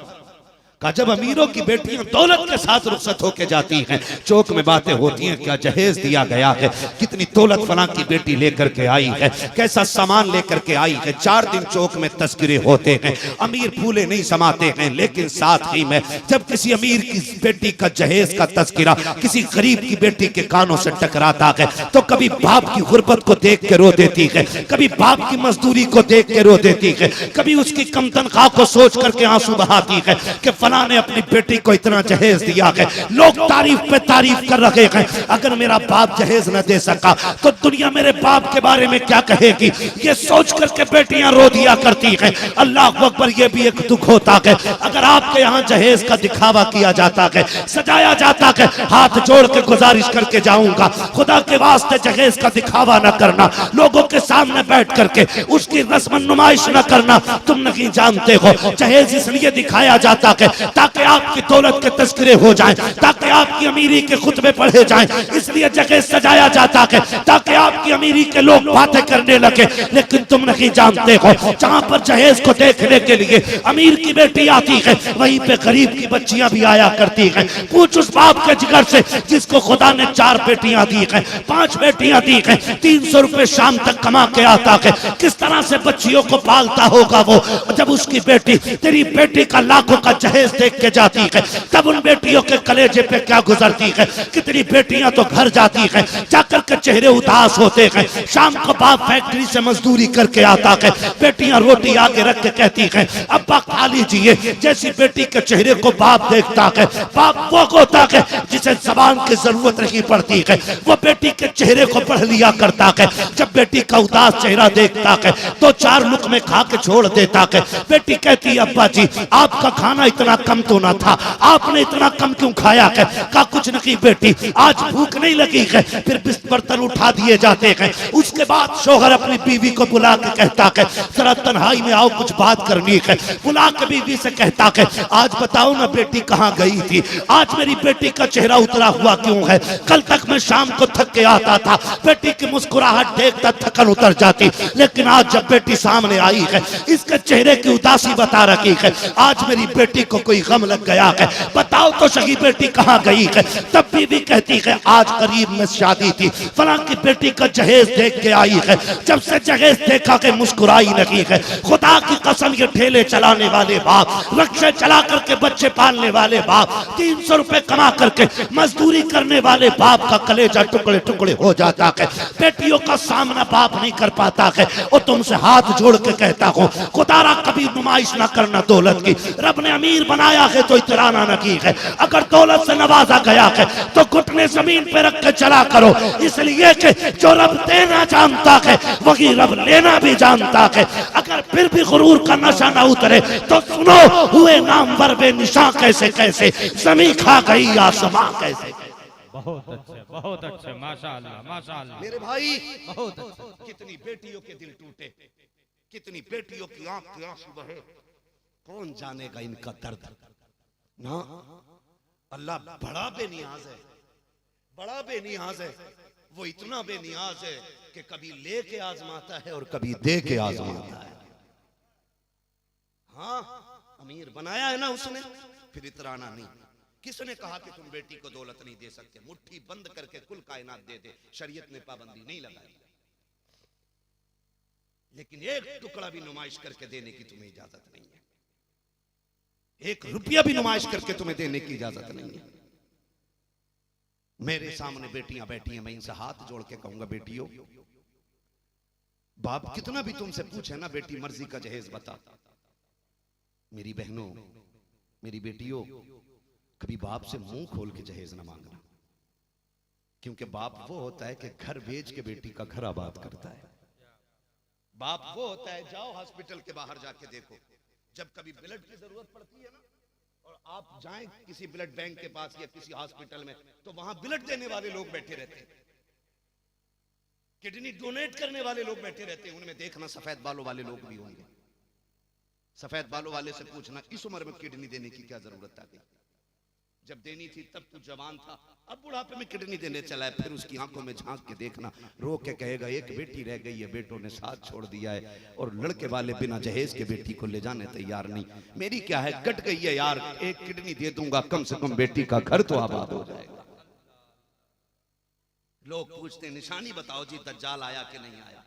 कहा जब अमीरों की बेटियां दौलत के साथ रुखसत होके जाती हैं, चौक में बातें होती हैं क्या जहेज दिया गया है, कितनी दौलत फलां की बेटी लेकर के आई है, कैसा सामान लेकर के आई है। 4 दिन चौक में तस्करे होते हैं, अमीर फूले नहीं समाते हैं, लेकिन साथ ही में जब किसी अमीर की बेटी का जहेज का तस्करा किसी गरीब की बेटी के कानों से टकराता है तो कभी बाप की गुर्बत को देख के रो देती है, कभी बाप की मजदूरी को देख के रो देती है, कभी उसकी कम तनख्वाह को सोच करके आंसू बहाती है कि फला ने अपनी बेटी को इतना जहेज दिया है, लोग तारीफ पे तारीफ कर रहे हैं। अगर मेरा बाप जहेज न दे सका तो दुनिया मेरे बाप के बारे में क्या कहेगी, ये सोच करके बेटियां रो दिया करती हैं। अल्लाह अकबर, ये भी एक दुख होता है। अगर आपके यहाँ जहेज का दिखावा किया जाता है, सजाया जाता है, हाथ जोड़ के गुजारिश करके जाऊंगा, खुदा के वास्ते जहेज का दिखावा न करना, लोगों के सामने बैठ करके उसकी रस्म नुमाइश न करना। तुम नहीं जानते हो जहेज इसलिए दिखाया जाता है ताकि आपकी दौलत के तस्करे हो जाएं, ताकि आपकी अमीरी के खुतबे पढ़े जाएं। इसलिए जहेज सजाया जाता है ताकि आपकी अमीरी के लोग बातें करने लगे। लेकिन तुम नहीं जानते हो जहां पर जहेज को देखने के लिए अमीर की बेटी आती है, वहीं पे गरीब की बच्चियां भी आया करती हैं। पूछ उस बाप के जिगर से जिसको खुदा ने 4 बेटियां दी हैं, 5 बेटियां दी हैं, 300 रुपए शाम तक कमा के आता है, किस तरह से बच्चियों को पालता होगा वो। जब उसकी बेटी, तेरी बेटी का लाखों का जहेज देख के जाती है, तब उन बेटियों के कलेजे पे क्या गुजरती है। कितनी बेटियां तो घर जाती हैं, जाकर के चेहरे उदास होते हैं। शाम को बाप फैक्ट्री से मजदूरी करके आता है, बेटियां रोटी आगे रख के कहती हैं अब्बा खा लीजिए। जैसी बेटी के चेहरे को बाप देखता है, बाप वो होता है जिसे जबान की जरूरत नहीं पड़ती है, वो बेटी के चेहरे को पढ़ लिया करता है। जब बेटी का उदास चेहरा देखता है तो 4 लुक़मे खा के छोड़ देता है। बेटी कहती है अब्बा जी आपका खाना इतना कम तो ना था, आपने इतना कम क्यों खाया है। कहा कुछ नहीं बेटी, आज भूख नहीं लगी है। फिर बर्तन उठा दिए जाते हैं। उसके बाद शोहर अपनी बीवी को बुला के कहता है जरा तन्हाई में आओ, कुछ बात करनी है। बुला के बीवी से कहता है आज बताओ ना बेटी कहाँ गई थी, आज मेरी बेटी का चेहरा उतरा हुआ क्यों है। कल तक मैं शाम को थक के आता था, बेटी की मुस्कुराहट देखता थकन उतर जाती, लेकिन आज जब बेटी सामने आई है इसके चेहरे की उदासी बता रखी है। आज मेरी बेटी को कोई गम लग गया है, बताओ तो सही बेटी कहाँ गई है। तब बीवी कहती है आज करीब में शादी थी, फलां की बेटी का जहेज देख के आई है, जब से जहेज देखा के मुस्कुराई नहीं है। खुदा की कसम ये ठेले चलाने वाले बाप, रिक्शे चला करके बच्चे पालने वाले बाप, 300 रुपए कमा करके मजदूरी करने वाले बाप का कलेजा टुकड़े टुकड़े हो जाता है। बेटियों का सामना बाप नहीं कर पाता है। और तुमसे हाथ जोड़ के कहता हूँ खुदारा कभी नुमाइश ना करना दौलत की। रब ने अमीर बनाया है तो इतराना न की है, अगर दौलत से नवाजा गया है तो घुटने जमीन पे रख के चला करो, इसलिए कि जो रब देना जानता है वही रब लेना भी जानता है। अगर फिर भी गुरूर का नशा ना उतरे तो सुनो हुए नामवर बेनिशां कैसे कैसे, जमीन खा गई आसमां कैसे। बहुत अच्छे माशाअल्लाह माशाअल्लाह। मेरे भाई बहुत अच्छे। कितनी बेटियों के दिल टूटे, कितनी बेटियों की आंख के आंसू बहे, कौन जानेगा इनका दर्द ना। अल्लाह बड़ा बेनियाज है, बड़ा बेनियाज है। वो इतना बेनियाज है कि कभी लेके आजमाता है और कभी दे के आजमाता है। हाँ अमीर बनाया है ना उसने, फिर इतराना नहीं। किसने कहा कि तुम बेटी को दौलत नहीं दे सकते। मुट्ठी बंद करके कुल कायनात दे दे, शरीयत ने पाबंदी नहीं लगाई, लेकिन एक टुकड़ा भी नुमाइश करके देने की तुम्हें इजाजत नहीं है। 1 रुपया भी नुमाइश करके तुम्हें देने की इजाजत नहीं है। मेरे सामने बेटियां बैठी हैं, मैं इनसे हाथ जोड़ के कहूंगा बेटियों, बाप कितना भी तुमसे पूछे ना बेटी मर्जी का जहेज बता। मेरी बहनों, मेरी बेटियों, कभी बाप से मुंह खोल के जहेज ना मांगना, क्योंकि बाप वो होता है कि घर भेज के बेटी का घर आबाद करता है। बाप वो होता है, जाओ हॉस्पिटल के बाहर जाके देखो, जब कभी ब्लड की जरूरत पड़ती है ना और आप जाएं किसी ब्लड बैंक के पास या किसी हॉस्पिटल में, तो वहां ब्लड देने वाले लोग बैठे रहते हैं, किडनी डोनेट करने वाले लोग बैठे रहते हैं। उनमें देखना सफेद बालों वाले लोग भी होंगे। सफेद बालों वाले से पूछना इस उम्र में किडनी देने की क्या जरूरत आ गई, जब देनी थी तब तू जवान था, अब बुढ़ापे में किडनी देने चला है। फिर उसकी आंखों में झांक के देखना, रो के कहेगा एक बेटी रह गई है, बेटों ने साथ छोड़ दिया है, और लड़के वाले बिना जहेज के बेटी को ले जाने तैयार नहीं। मेरी क्या है, कट गई है यार, एक किडनी दे दूंगा, कम से कम बेटी का घर तो आबाद हो जाएगा। लोग पूछते निशानी बताओ जी, दज्जाल आया कि नहीं आया,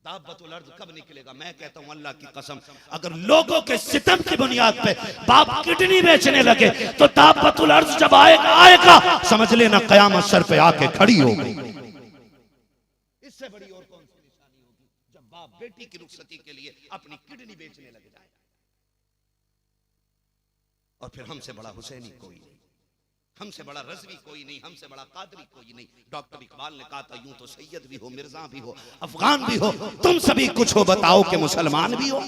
दाबतुल अर्द कब निकलेगा। मैं कहता हूं अल्लाह की कसम, अगर लोगों के सितम की बुनियाद पे बाप किडनी बेचने लगे तो दाबतुल अर्द जब आएगा समझ लेना कयामत सर पे आके खड़ी होगी। इससे बड़ी और कौन सी निशानी होगी जब बाप बेटी की रुखसती के लिए अपनी किडनी बेचने लग जाए। और फिर हमसे बड़ा हुसैनी कोई नहीं, हमसे बड़ा रज़वी कोई नहीं, हमसे बड़ा कादरी कोई नहीं। डॉक्टर इकबाल ने कहा था यूं तो सैयद भी हो, मिर्जा भी हो, अफगान भी हो, तुम सभी कुछ हो, बताओ कि मुसलमान भी हो।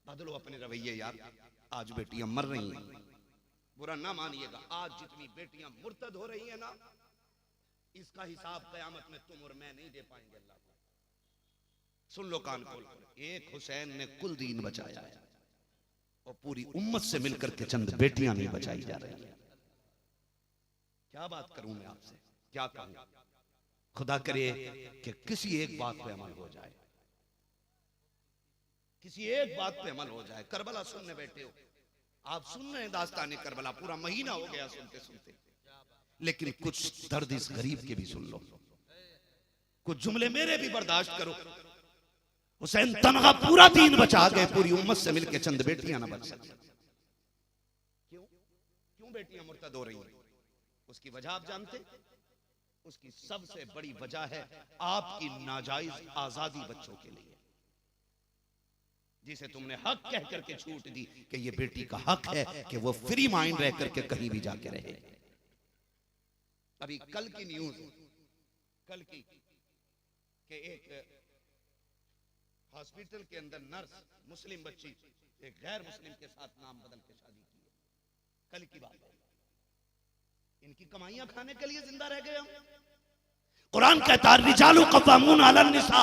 बदलो अपने रवैये यार। आज बेटियां मर रही हैं, बुरा ना मानिएगा, आज जितनी बेटियां मुर्तद हो रही हैं ना, इसका हिसाब कयामत में तुम और मैं नहीं दे पाएंगे अल्लाह को। सुन लो कान खोल, एक हुसैन ने कुल दीन बचाया है और पूरी उम्मत से मिलकर के चंद बेटियां नहीं बचाई जा रही हैं। क्या बात करूं मैं आपसे, क्या कहूं? खुदा करे कि किसी एक बात पे अमल हो जाए, किसी एक बात पे अमल हो जाए। करबला सुनने बैठे हो आप, सुन रहे हैं दास्तान करबला, पूरा महीना हो गया सुनते सुनते, लेकिन कुछ दर्द इस गरीब के भी सुन लो, कुछ जुमले मेरे भी बर्दाश्त करो। हुसैन तनहा पूरा दीन बचा गए, पूरी उम्मत से मिलकर चंद बेटियां ना बच सकी। क्यों क्यों बेटियां मुर्तद हो रही हैं? उसकी वजह आप जानते? उसकी सबसे बड़ी वजह है आपकी नाजायज आजादी बच्चों के लिए, जिसे तुमने हक कह करके छूट दी कि ये बेटी का हक है कि वो फ्री माइंड रह करके कहीं भी जाके रहे। अभी कल की न्यूज, कल की कि एक हॉस्पिटल के अंदर नर्स, मुस्लिम बच्ची एक गैर मुस्लिम के साथ नाम बदल के शादी की है। कल की बात है। इनकी कमाइयां खाने के लिए जिंदा रह गए हम। कुरान कहता है रिजालु कव्वामून अलन निसा,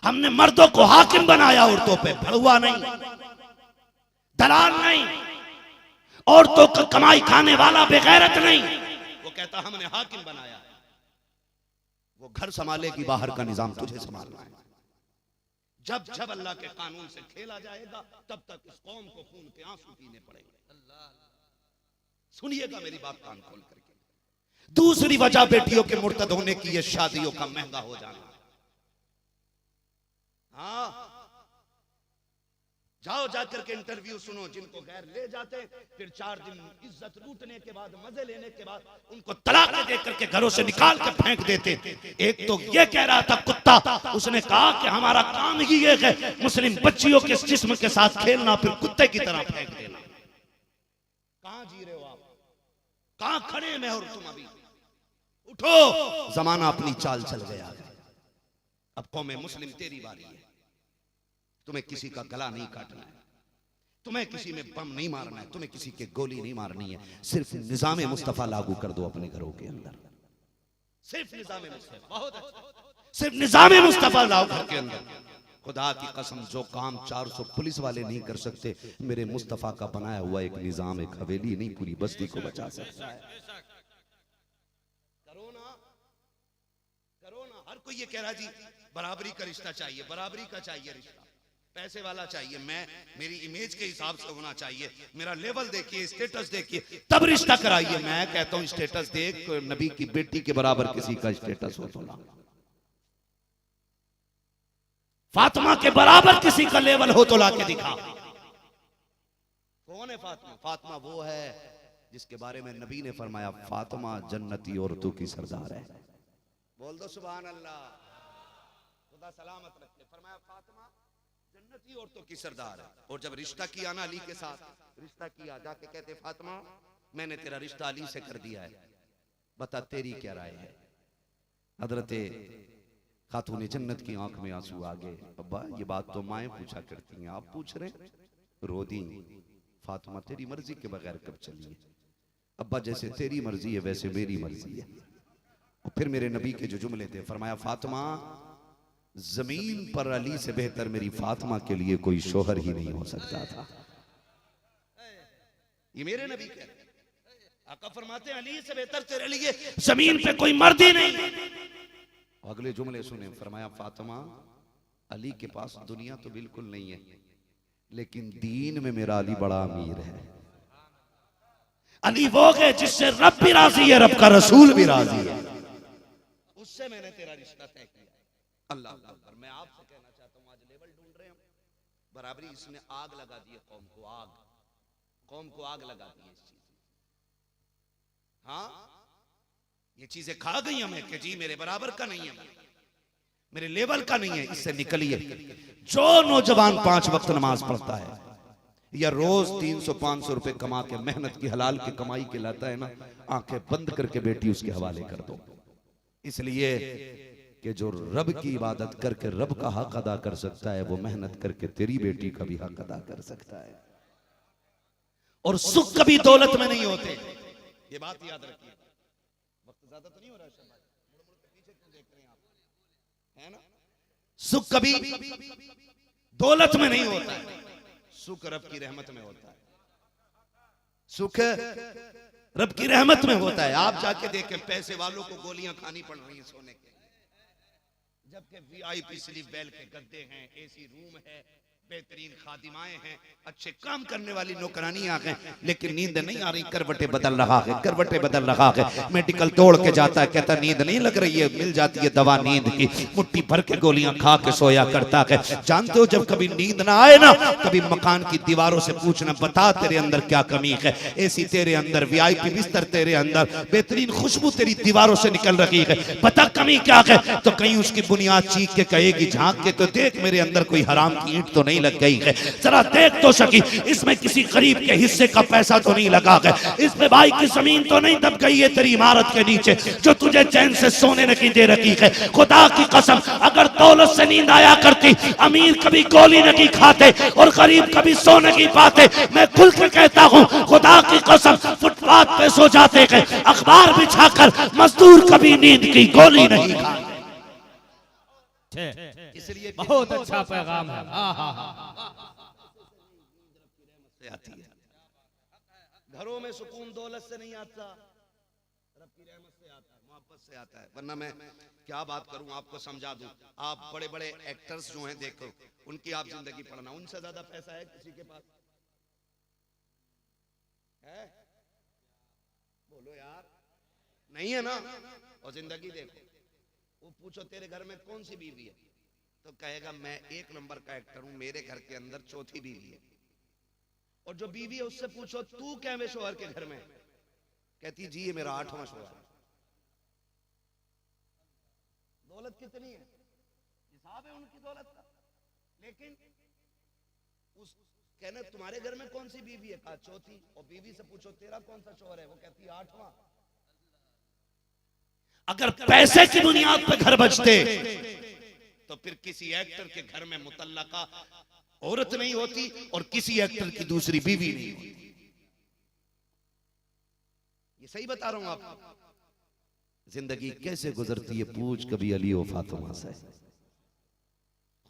हमने मर्दों को हाकिम बनाया औरतों पे, भड़ुआ नहीं, दलाल नहीं, औरतों का कमाई खाने वाला बेगैरत नहीं। वो कहता हमने हाकिम बनाया। वो घर संभालेगी, बाहर का निजाम तुझे संभालना है। जब जब अल्लाह के कानून से खेला जाएगा तब तक इस कौम को खून के आंसू पीने पड़ेंगे। सुनिएगा मेरी बात कान खोल करके। दूसरी वजह बेटियों के मुर्तद होने की है शादियों का महंगा हो जाना। हाँ, जाओ जाकर के इंटरव्यू सुनो, जिनको गैर ले जाते फिर 4 दिन इज्जत लूटने के बाद, मजे लेने के बाद उनको तलाक दे करके घरों से निकाल के फेंक देते। एक तो ये कह रहा था कुत्ता, उसने कहा कि हमारा काम ही ये है मुस्लिम बच्चियों के जिस्म के साथ खेलना, फिर कुत्ते की तरह फेंक देना। कहां जी रहे हो आप? कहां खड़े में और तुम? अभी उठो, जमाना अपनी चाल चल गया है। अब कौमे मुस्लिम तेरी बारी है। तुम्हें किसी का गला नहीं काटना है, तुम्हें किसी में बम नहीं मारना है, तुम्हें किसी के गोली नहीं मारनी है। सिर्फ निजाम मुस्तफा लागू कर दो अपने घरों के अंदर। सिर्फ निजाम मुस्तफा, बहुत अच्छा, सिर्फ निजाम मुस्तफा लाओ घर के अंदर। खुदा की कसम, जो काम 400 पुलिस वाले नहीं कर सकते, मेरे मुस्तफा का बनाया हुआ एक निजाम, एक हवेली नहीं पूरी बस्ती को बचा सकता है। करो ना, करो ना। हर कोई ये कह रहा जी बराबरी का रिश्ता चाहिए, बराबरी का चाहिए रिश्ता, पैसे वाला चाहिए, मैं मेरी इमेज के हिसाब से होना चाहिए, मेरा लेवल देखिए, स्टेटस देखिए, तब रिश्ता कराइए। मैं कहता हूं स्टेटस देख, नबी की बेटी के बराबर किसी का स्टेटस हो तो ना, फातिमा के बराबर किसी का लेवल हो तो लाके दिखा। कौन है फातिमा? फातिमा वो है जिसके बारे में नबी ने फरमाया फातिमा जन्नती औरतों की सरदार है। बोल दो सुभान अल्लाह, खुदा सलामत रखे। फरमाया फातिमा जन्नती औरतों की सरदार है। और जब रिश्ता किया ना अली के साथ, रिश्ता किया, जाके कहते फातिमा मैंने तेरा रिश्ता अली से कर दिया है, बता तेरी क्या राय है? हजरत खातून जन्नत की आंख में आंसू आ गए। अब्बा ये बात तो माएं पूछा करती हैं, आप पूछ रहे? रो दी। फातिमा तेरी मर्जी के बगैर कब चलिए? अब्बा जैसे तेरी मर्जी है वैसे मेरी मर्जी है। और फिर मेरे नबी के जो जुमले थे, फरमाया फातिमा जमीन पर अली से बेहतर मेरी फातिमा के लिए कोई शोहर ही नहीं हो सकता था। ये मेरे नबी कह रहे, आका फरमाते हैं अली से बेहतर तेरे लिए जमीन पे कोई मर्द ही नहीं। अगले जुमले सुने, फरमाया फातिमा अली के पास दुनिया तो बिल्कुल नहीं है, लेकिन दीन में मेरा अली बड़ा अमीर है। अली वो है जिससे रब भी राजी है, रब का रसूल भी राजी है, उससे मैंने तेरा रिश्ता तय किया। अल्लाह अकबर। मैं आपसे कहना चाहता हूँ, आज लेवल ढूंढ रहे हैं बराबरी, इसने आग लगा दी है कौम को, आग, कौम को आग लगा दी है इस चीज। हाँ, ये चीजें खा गई हमें कि जी मेरे बराबर का नहीं है, मेरे लेवल का नहीं है। इससे निकलिए। जो नौजवान 5 वक्त नमाज पढ़ता है, या रोज 300-500 रुपए कमा के मेहनत की हलाल की कमाई के लाता है ना, आंखें बंद करके बेटी उसके हवाले कर दो। इसलिए कि जो रब की इबादत करके रब का हक अदा कर सकता है, वो मेहनत करके तेरी बेटी का भी हक अदा कर सकता है। और सुख कभी दौलत में नहीं होते, ये बात याद रखिए। वक्त ज्यादा तो नहीं हो रहा है, पीछे क्यों देख रहे हैं आप, है ना? सुख कभी दौलत में नहीं होता है, सुख रब की रहमत में होता है। सुख रब की रहमत में होता है। आप जाके देखें, पैसे वालों को गोलियां खानी पड़ रही हैं सोने के, जबकि वीआईपी स्लीप बेल के गद्दे हैं, एसी रूम है, बेहतरीन खादिमाएं हैं, अच्छे काम करने वाली नौकरानी आ गए, लेकिन नींद नहीं आ रही, करवटें बदल रहा है, करवटें बदल रहा है। मेडिकल तोड़ के जाता है, कहता नींद नहीं लग रही है, मिल जाती है दवा नींद की, मुट्ठी भर के गोलियां खा के सोया करता है। जानते हो, जब कभी नींद ना आए ना, कभी मकान की दीवारों से पूछना, बता तेरे अंदर क्या कमी है। एसी तेरे अंदर, वीआईपी बिस्तर तेरे अंदर, बेहतरीन खुशबू तेरी दीवारों से निकल रही है, बता कमी क्या है। तो कहीं उसकी बुनियाद चीख के कहेगी, झांक के तो देख मेरे अंदर कोई हराम की ईंट तो नहीं लग गई है, जरा देख तो सकी, इसमें किसी गरीब के हिस्से का पैसा तो नहीं लगा है, इसमें भाई की जमीन तो नहीं दब गई है तेरी इमारत के नीचे जो तुझे चैन से सोने नहीं दे रखी है। खुदा की कसम, अगर दौलत से नींद आया करती, अमीर कभी गोली नहीं खाते और गरीब कभी सो नहीं पाते। मैं खुल के कहता हूँ, खुदा की कसम, फुटपाथ पे सो जाते हैं, अखबार बिछाकर मजदूर कभी नींद की गोली नहीं खाते। इसलिए बहुत अच्छा पैगाम है। आती है घरों में सुकून दौलत से नहीं आता, रब की रहमत से आता है, मोहब्बत से आता है। वरना मैं क्या बात करूं, आपको समझा दूं। आप बड़े बड़े एक्टर्स जो हैं, देखो उनकी आप जिंदगी पढ़ना, उनसे ज्यादा पैसा है किसी के पास है? बोलो यार, नहीं है ना? और जिंदगी देखो, वो पूछो तेरे घर में कौन सी बीवी है, तो कहेगा मैं 1 नंबर का एक्टर हूं, मेरे घर के अंदर 4थी बीवी है। और जो बीवी है उससे पूछो तू कैवे शोहर के घर में, कहती जी ये मेरा 8वां शोहर है। दौलत कितनी है, हिसाब है उनकी दौलत का, लेकिन उस कहने तुम्हारे घर में कौन सी बीवी है, कहा 4थी। और बीवी से पूछो तेरा कौन सा शोहर है, वो कहती 8वां। अगर पैसे की बुनियाद पे घर बचते तो फिर किसी एक्टर के घर में मुतल्लका औरत नहीं होती और किसी एक्टर की दूसरी बीवी नहीं होती। ये सही बता रहा हूं आपको। जिंदगी कैसे गुजरती है पूछ कभी अली और फातिमा से।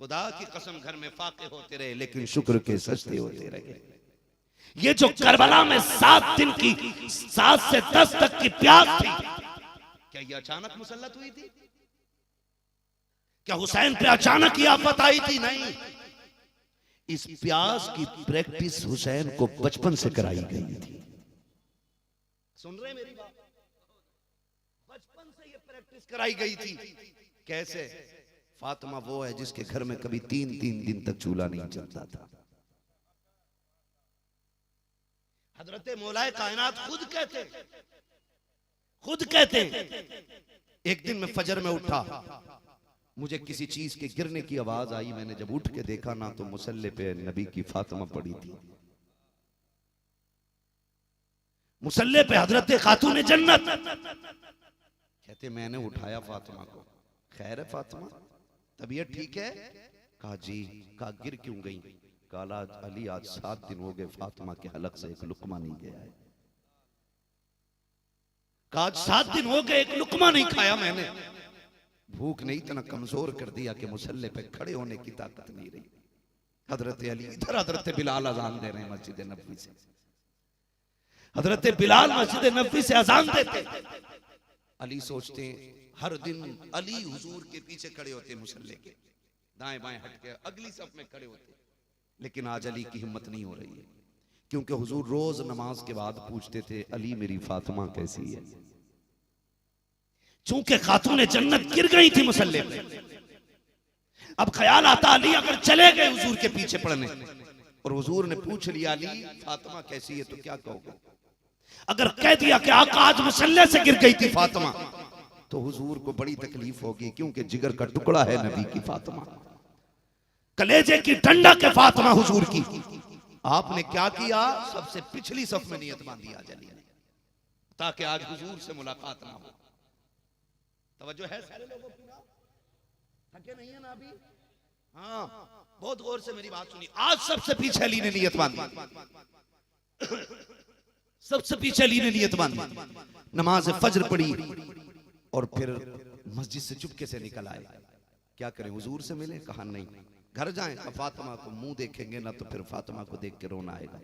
खुदा की कसम घर में फाके होते रहे लेकिन शुक्र के सजदे होते रहे। ये जो करबला में 7 दिन की 7 से 10 तक की प्यास थी, क्या ये अचानक मुसल्लत हुई थी? क्या हुसैन पे अचानक ही आफत आई थी? नहीं, इस प्यास की प्रैक्टिस हुसैन को बचपन से कराई गई थी। सुन रहे मेरी बात? बचपन से ये प्रैक्टिस कराई गई थी। कैसे? फातिमा वो है जिसके घर में कभी 3-3 दिन तक चूल्हा नहीं चलता था। हजरत मौलाए कायनात खुद कहते एक दिन मैं फजर में उठा, मुझे किसी चीज के गिरने की आवाज आई। मैंने जब उठ के देखा ना तो मुसल्ले पे नबी की फातिमा पड़ी थी। मुसल्ले पे हजरत खातून जन्नत। कहते मैंने उठाया फातिमा को, खैर है फातिमा, तबीयत ठीक है? कहा जी। कहा गिर क्यों गई? कहा अली आज 7 दिन हो गए फातिमा के हलक से एक लुकमा नहीं गया है। कहा 7 दिन हो गए एक लुकमा नहीं खाया मैंने। भूख ने इतना कमजोर कर दिया कि मुसल्ले पे खड़े होने की ताकत नहीं रही। हजरत अली इधर, हजरत बिलाल अजान दे रहे हैं मस्जिद नबवी से। हजरत बिलाल मस्जिद नबवी से अजान देते। अली सोचते हैं हर दिन अली हुजूर के पीछे खड़े होते मुसल्ले के, दाएं बाएं हट के अगली सफ में खड़े होते। लेकिन आज अली की हिम्मत नहीं हो रही है, क्योंकि हुजूर रोज नमाज के बाद पूछते थे अली मेरी फातिमा कैसी है। चूंकि खातून जन्नत गिर गई थी मुसल्ले पे, अब ख्याल आता अली अगर चले गए हुजूर के पीछे पड़ने और हुजूर ने पूछ लिया अली फातिमा कैसी है तो क्या कहोगे? अगर कह दिया कि आका आज मुसल्ले से गिर गई थी फातिमा, तो हुजूर को बड़ी तकलीफ होगी, क्योंकि जिगर का टुकड़ा है नबी की फातिमा, कलेजे की ठंडक के फातिमा हुजूर की। आपने क्या किया? सबसे पिछली सफ में नियत बांधी आज अली ने, ताकि आज हुजूर से मुलाकात ना हो। तवज्जो है सारे लोगों की ना? थके नहीं है ना अभी? हाँ, बहुत गौर से मेरी बात सुनी। आज सबसे पीछे अली ने नियत बांधी, सबसे पीछे अली ने नियत बांधी, नमाज फज्र पढ़ी और फिर मस्जिद से चुपके से निकल आए। क्या करें, हुजूर से मिले? कहा नहीं, घर जाएं तो फातिमा को मुंह देखेंगे ना तो फिर फातिमा को देख के रोना आएगा।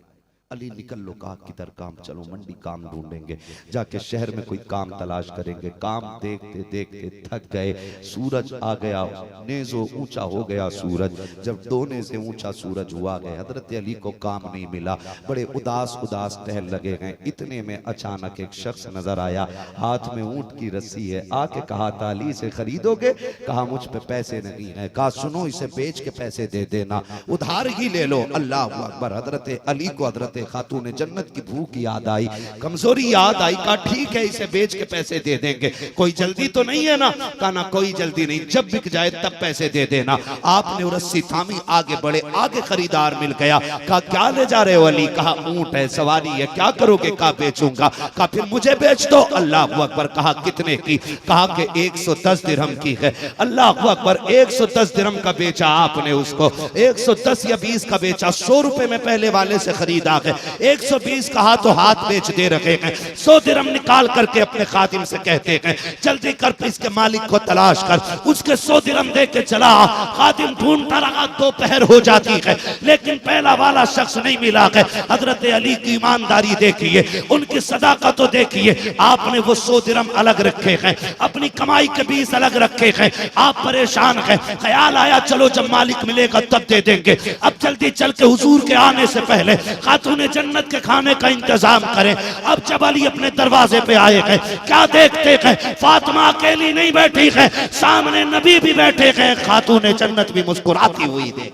अली निकल लो, कहा किधर? काम, चलो मंडी काम ढूंढेंगे, जाके शहर में कोई काम तलाश करेंगे। काम देखते देखते थक गए, सूरज आ गया, नेज़ो ऊंचा हो गया सूरज। जब 2 नेज़े ऊंचा सूरज हुआ गए, हजरत अली को काम नहीं मिला, बड़े उदास उदास टहल लगे हैं। इतने में अचानक एक शख्स नजर आया, हाथ में ऊंट की रस्सी है। आके कहा अली से खरीदोगे? कहा मुझ पे पैसे नहीं है। कहा सुनो, इसे बेच के पैसे दे देना, उधार ही ले लो। अल्लाह अकबर। हजरत अली को हजरत खातून जन्नत की भूख याद आई, कमजोरी याद आई। कहा ठीक है, इसे बेच के पैसे दे देंगे, कोई जल्दी तो नहीं है ना? कहा ना कोई जल्दी नहीं, जब बिक जाए तब पैसे दे देना। आपने वो रस्सी थामी, आगे बढ़े, आगे खरीदार मिल गया। कहा क्या ले जा रहे हो अली? कहा ऊंट है, सवारी है, क्या करोगे? कहा बेचूंगा। कहा फिर मुझे बेच दो। अल्लाह अकबर। कहा कितने की? कहा कि 110 दिरहम की है। अल्लाह अकबर। 110 दिरहम का बेचा आपने उसको, 110 या 20 का बेचा, 100 रुपए में पहले वाले से खरीदा है। 120 कहा तो हाथ बेच दे रखे हैं। 100 दिरहम निकाल करके अपने खादिम से कहते हैं जल्दी कर, इसके मालिक को तलाश कर। उसके 100 दिरहम दे के चला, खादिम ढूंढता रहा, दोपहर हो जाती है, लेकिन पहला वाला शख्स नहीं मिला है। हजरत अली की ईमानदारी देखिए, उनकी सदाकत तो देखिए। आपने वो 100 दिरहम अलग रखे हैं, अपनी कमाई के 20 अलग रखे हैं। आप परेशान हैं, ख्याल आया चलो जब मालिक मिलेगा तब दे देंगे। अब जल्दी चल के हुजूर के आने से पहले खातून जन्नत के खाने का इंतजाम करें। अब जब अली अपने दरवाजे पे आए हैं, क्या देखते हैं? फातिमा अकेली नहीं बैठी है, सामने नबी भी बैठे हैं, खातून जन्नत भी मुस्कुराती हुई देख,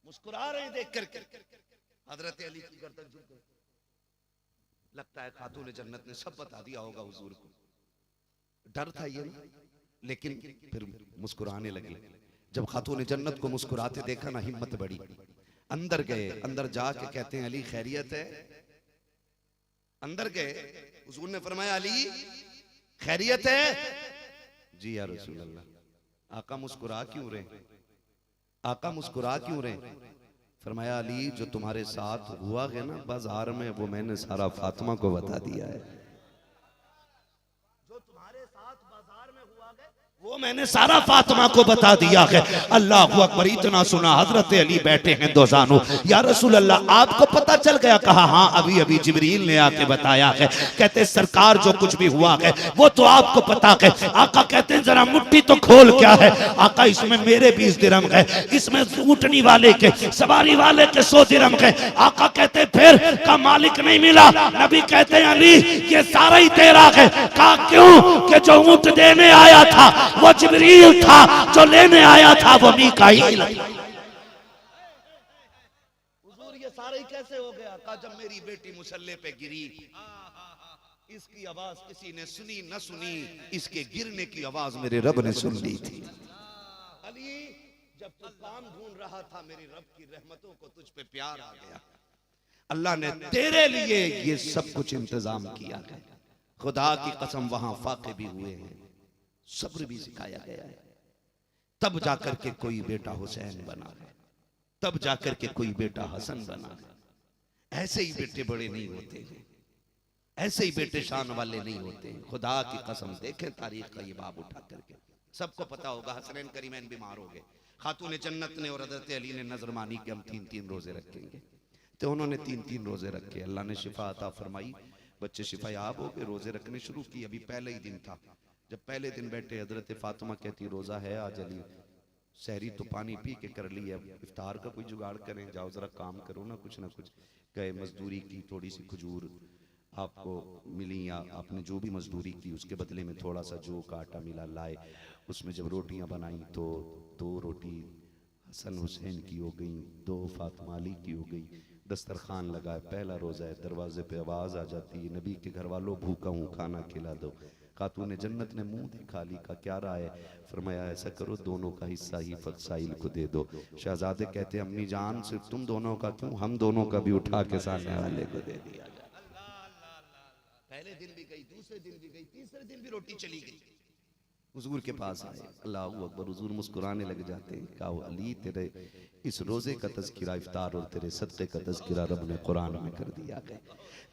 मुस्कुरा रहे देख करके। हजरत अली की गर्दन झुक गई। लगता है खातून जन्नत ने सब बता दिया होगा हुजूर को। डर था ये ना, लेकिन फिर मुस्कुराने लगे। जब खातून जन्नत को मुस्कुराते देखा ना, हिम्मत बढ़ी। अंदर गए, अंदर जाके कहते हैं अली खैरियत है? अंदर गए, हुजूर ने फरमाया अली खैरियत है? जी या रसूल अल्लाह। आका मुस्कुरा क्यों रहे? आका मुस्कुरा क्यों रहे? फरमाया अली जो तुम्हारे साथ हुआ है ना बाजार में, वो मैंने सारा फातिमा को बता दिया है। वो मैंने सारा फातिमा को बता दिया है। अल्लाह अकबर। इतना सुना, हजरत अली बैठे हैं दो जानू। या रसूल अल्लाह आपको पता चल गया? कहा हाँ, अभी अभी जिब्रील ने आके बताया है। कहते सरकार जो कुछ भी हुआ है वो तो आपको पता है। आका कहते हैं जरा मुट्ठी तो खोल, क्या है? आका इसमें मेरे 20 दिरहम है, इसमें ऊँटनी वाले के, सवारी वाले के 100 दिरहम है। आका कहते फिर? का मालिक नहीं मिला। नबी कहते हैं अली ये सारा ही तेरा है। कहा क्यों? कि जो ऊँट देने आया था वो जिब्रील था, जो लेने आया था वो मीकाईल। हुजूर ये सारा ही कैसे हो गया? कहा जब मेरी बेटी मुसल्ले पे गिरी, इसकी आवाज किसी ने सुनी न सुनी, इसके गिरने की आवाज मेरे रब ने सुन ली थी। अली जब तू काम ढूंढ रहा था, मेरी रब की रहमतों को तुझ पे प्यार आ गया। अल्लाह ने तेरे लिए ये सब कुछ इंतजाम किया है। खुदा की कसम वहां फाके भी हुए हैं, सब्र भी सिखाया गया है। तब जाकर के कोई बेटा हुसैन बना है, तब जाकर के कोई बेटा हसन बना है। ऐसे ही बेटे बड़े नहीं होते हैं, ऐसे ही बेटे शान वाले नहीं होते हैं। खुदा की कसम देखें तारीख का ये बाब उठा करके, सबको पता होगा हसनैन करीमैन बीमार हो गए। खातून जन्नत ने और हज़रत अली ने नजर मानी कि हम 3-3 रोजे रखेंगे, तो उन्होंने 3-3 रोजे रखे। अल्लाह ने शिफा अता फरमाई, बच्चे शिफा याब हो गए, रोजे रखने शुरू किए। अभी पहले ही दिन था, जब पहले दिन बैठे हजरत फातिमा कहती रोजा है आज अली, सहरी तो पानी पी के कर ली, अब इफ्तार का कोई जुगाड़ करें, जाओ जरा काम करो ना कुछ। गए मजदूरी की, थोड़ी सी खजूर आपको मिली या आपने जो भी मजदूरी की उसके बदले में थोड़ा सा जो का आटा मिला लाए। उसमें जब रोटियां बनाई तो 2 रोटी हसन हुसैन की हो गई, 2 फातिमा अली की हो गई, दस्तरखान लगा है, पहला रोज़ा है, दरवाजे पे आवाज़ आ जाती है, नबी के घर वालों भूखा हूँ, खाना खिला दो। खातून जन्नत ने मुंह दिखा ली, का क्या रहा है? फरमाया ऐसा करो दोनों का हिस्सा ही फसाइल को दे दो। शहजादे कहते हैं अम्मी जान सिर्फ तुम दोनों का क्यों, हम दोनों का भी उठा के सामने वाले को दे दिया जाए। पहले दिन भी गई, दूसरे दिन भी गई, तीसरे दिन भी रोटी चली गई। हुजूर के पास आए, अल्लाह अकबर, हुजूर मुस्कुराने लग जाते हैं। कहा अली तेरे इस रोजे का तज़किरा इफ्तार और तेरे सदक़े का तज़किरा रब ने कुरान में कर दिया है।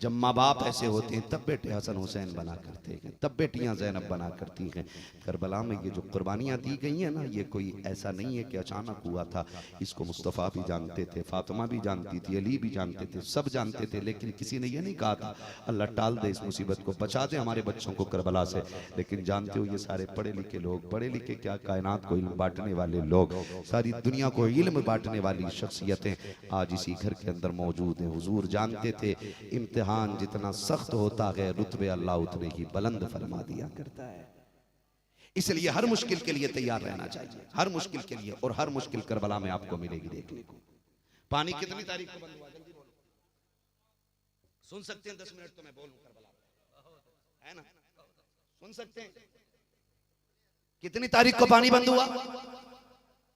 जब माँ बाप ऐसे होते हैं तब बेटे हसन हुसैन बना करते हैं, तब बेटियां ज़ैनब बना करती हैं। करबला में ये जो कुर्बानियाँ दी गई हैं ना, ये कोई ऐसा नहीं है कि अचानक हुआ था। इसको मुस्तफ़ा भी जानते थे, फातिमा भी जानती थी, अली भी जानते थे, सब जानते थे, लेकिन किसी ने ये नहीं कहा था अल्लाह टाल दे इस मुसीबत को, बचा दे हमारे बच्चों को करबला से। लेकिन जानते हो ये सारे पढ़े लिखे लोग, पढ़े लिखे क्या, कायनात को इल्म बांटने वाले लोग, सारी दुनिया को इल्म बांटने वाली शख्सियतें आज इसी घर के अंदर मौजूद हैं। हुजूर जानते थे इम्तिहान जितना सख्त होता है रुतबे अल्लाह उतने ही बुलंद फरमा दिया करता है। इसलिए हर मुश्किल के लिए तैयार रहना चाहिए, हर मुश्किल के लिए, और हर मुश्किल करबला में आपको मिलेगी देखने को। पानी कितनी तारीख को बंद हुआ, जल्दी बोलो। सुन सकते हैं 10 मिनट तो मैं बोलूं करबला है ना, सुन सकते हैं कितनी तारीख को पानी बंद हुआ?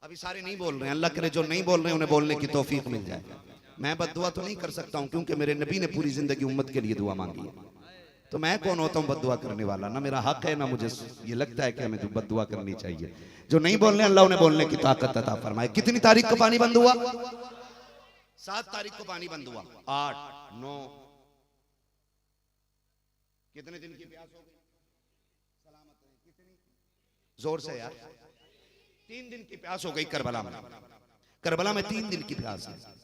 अभी सारे नहीं बोल रहे हैं, अल्लाह करे जो नहीं बोल रहे हैं उन्हें बोलने की तौफीक मिल जाए। मैं बद्दुआ तो नहीं कर सकता हूं क्योंकि मेरे नबी ने पूरी जिंदगी उम्मत के लिए दुआ मांगी है, तो मैं कौन होता हूं बद्दुआ करने वाला? ना मेरा हक है, ना मुझे ये लगता है कि हमें तो बद्दुआ करनी चाहिए। जो नहीं बोल रहे अल्लाह उन्हें बोलने की ताकत अता फरमाए। कितनी तारीख को पानी बंद हुआ? 7 तारीख को पानी बंद हुआ। 8, 9, कितने दिन की प्यास हो गई? सलामत रहे। कितनी जोर से यार, 3 दिन की प्यास हो गई करबला में। करबला में 3 दिन की प्यास है।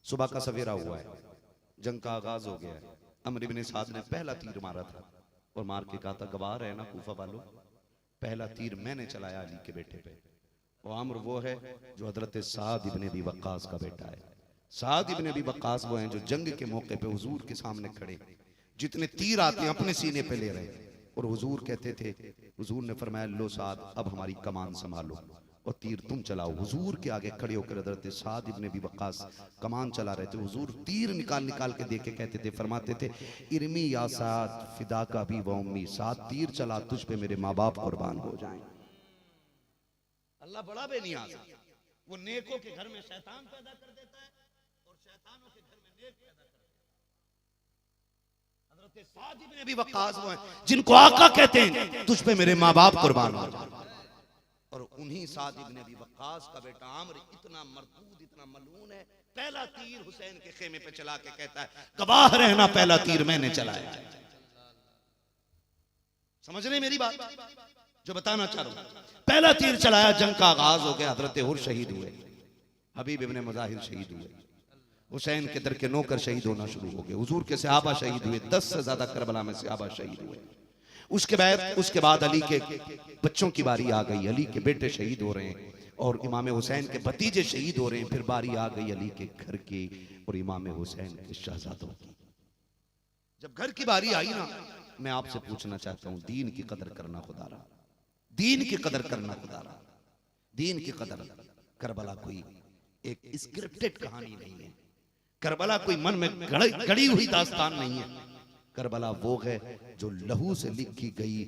सुबह का सवेरा हुआ है, जंग का आगाज हो गया है। अमर इब्न साद ने पहला तीर मारा था और मार के कहा था गवाह है ना कूफा वालों, पहला तीर मैंने चलाया अली के बेटे पे। और अमर वो है जो हजरत साद इब्न अबी वक्कास का बेटा है। साद इब्न अबी वक्कास वो हैं जो जंग के मौके पे हुजूर के सामने खड़े, जितने तीर आते हैं अपने सीने पे ले रहे, और हुजूर कहते थे, हुजूर ने फरमाया लो साद अब हमारी कमान संभालो और तीर तुम चलाओ। हुजूर के आगे खड़े होकर हजरत साद इब्न अबी वक्कास कमान चला रहे थे। हुजूर तीर निकाल निकाल के देके कहते थे, फरमाते थे इरमी या साद फिदा का भी व उम्मी, साद तीर चला तुझ पे मेरे माँ बाप कुर्बान हो जाएं। अल्लाह बड़ा बेनियाज है, वो नेकों के घर में शैतान पैदा कर देता है और शैतानों के घर में नेक पैदा कर देता है। हजरत साद इब्न अबी वक्कास वो हैं जिनको आका कहते हैं तुझ पे मेरे माँ बाप कुर्बान हो जाएं। और उन्हीं साद इब्न अबी वक्कास का बेटा आमर इतना मरदूद, इतना मलून है, पहला तीर हुसैन के खेमे पे चला के कहता है गवाह रहना पहला तीर मैंने चलाया। समझ रहे मेरी बात जो बताना चाह रहा हूं? पहला तीर चलाया, जंग का आगाज हो गया, हजरत हुर शहीद हुए, हबीब इब्न मुजाहिर शहीद हुए, हुसैन के दर के नौकर शहीद होना शुरू हो गए, हुजूर के सहाबा शहीद हुए, 10 से ज्यादा करबला में सहाबा शहीद हुए। उसके बाद अली के बच्चों की बारी आ गई, अली के बेटे शहीद हो रहे हैं और इमाम हुसैन के भतीजे शहीद हो रहे हैं। फिर बारी आ गई अली के घर की और इमाम हुसैन के शहजादों की। जब घर की बारी आई ना, मैं आपसे पूछना चाहता हूं, दीन की कदर करना खुदारा, दीन की कदर करना खुदारा, दीन की कदर। करबला कोई एक स्क्रिप्टेड कहानी नहीं है, करबला कोई मन में गढ़ी हुई दास्तान नहीं है। करबला वो है जो लहू से लिखी गई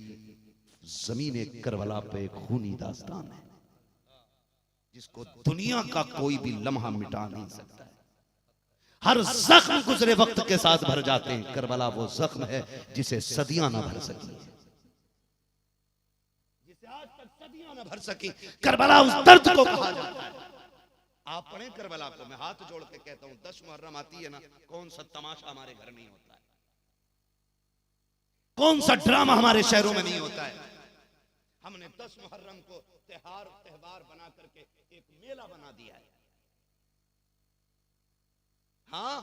जमीन करबला पे एक खूनी दास्तान है जिसको दुनिया का कोई भी लम्हा मिटा नहीं सकता है। हर जख्म गुजरे वक्त के साथ भर जाते हैं, करबला वो जख्म है जिसे सदियां ना भर सकी, जिसे आज तक सदियां ना भर सकी। करबला उस दर्द को कहा जाता है। आप पढ़ें करबला को, मैं हाथ जोड़ के कहता हूं 10 मुहर्रम आती है ना, कौन सा तमाशा हमारे घर नहीं होता है, कौन सा ड्रामा हमारे शहरों में नहीं होता है। हमने 10 मुहर्रम को त्योहार बना करके एक मेला बना दिया है। हाँ,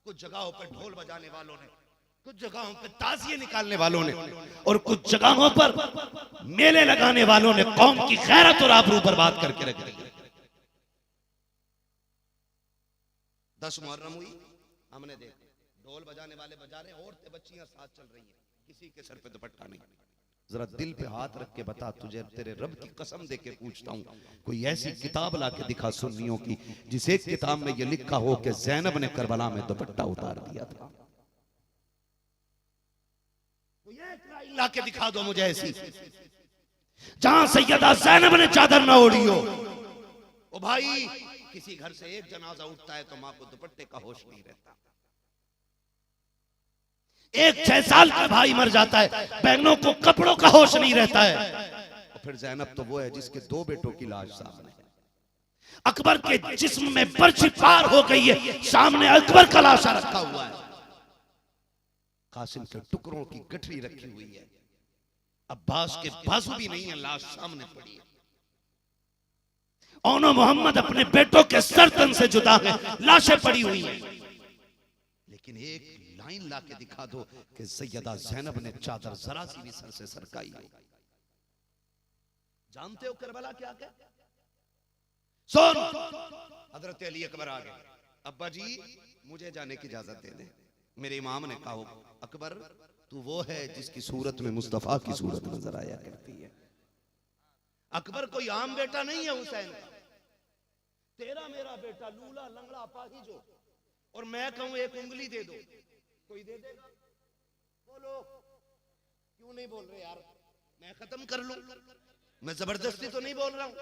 कुछ जगहों पर ढोल बजाने वालों ने, कुछ जगहों पर ताजिए निकालने वालों ने और कुछ जगहों पर मेले लगाने वालों ने कौम की गैरत और आबरू बर्बाद करके रख दी। 10 मुहर्रम हुई, हमने देखा ढोल बजाने वाले बजा रहे हैं, औरतें बच्चियां साथ चल रही हैं, किसी के सर पे दुपट्टा नहीं, जरा दिल पे हाथ रख के बता, तुझे तेरे रब की कसम दे के पूछता हूं, कोई ऐसी किताब ला के दिखा सुन्नियों की जिस एक किताब में यह लिखा हो कि ज़ैनब ने करबला में दुपट्टा उतार दिया था। कोई एक लाइन ला के दिखा दो मुझे ऐसी जहां सैयदा ज़ैनब ने चादर ना ओढ़ी हो। ओ भाई, किसी घर से एक जनाजा उठता है तो मां को दुपट्टे का होश नहीं रहता। एक 6 साल का भाई मर जाता है, बहनों को कपड़ों का होश नहीं रहता है। और फिर ज़ैनब तो वो है जिसके 2 बेटों की लाश सामने है। अकबर के जिस्म में बर्छी पार हो गई है, सामने अकबर का लाशा रखा हुआ है। कासिम के टुकड़ों की गठरी रखी हुई है, अब्बास के बाजू भी नहीं है, लाश सामने पड़ी है। ओनो मोहम्मद अपने बेटों के सरतन से जुदा है, लाशें पड़ी हुई हैं। लेकिन एक लाइन ला के दिखा दो कि सैयदा ज़ैनब ने चादर जरा सी भी सर से सरकाई हो। जानते हो करबला क्या क्या? सुन, हजरत अली अकबर आ गए। अब्बा जी मुझे जाने की इजाजत दे दे। मेरे इमाम ने कहा, अकबर तू वो है जिसकी सूरत में मुस्तफा की सूरत नजर आया करती है। अकबर कोई आम बेटा नहीं है हुसैन का, तेरा मेरा बेटा लूला लंगड़ा अपाहिज हो और मैं कहूं एक उंगली दे दो, कोई दे देगा? बोलो, क्यों नहीं बोल रहे यार? मैं खत्म कर लूं, मैं जबरदस्ती तो नहीं बोल रहा हूं।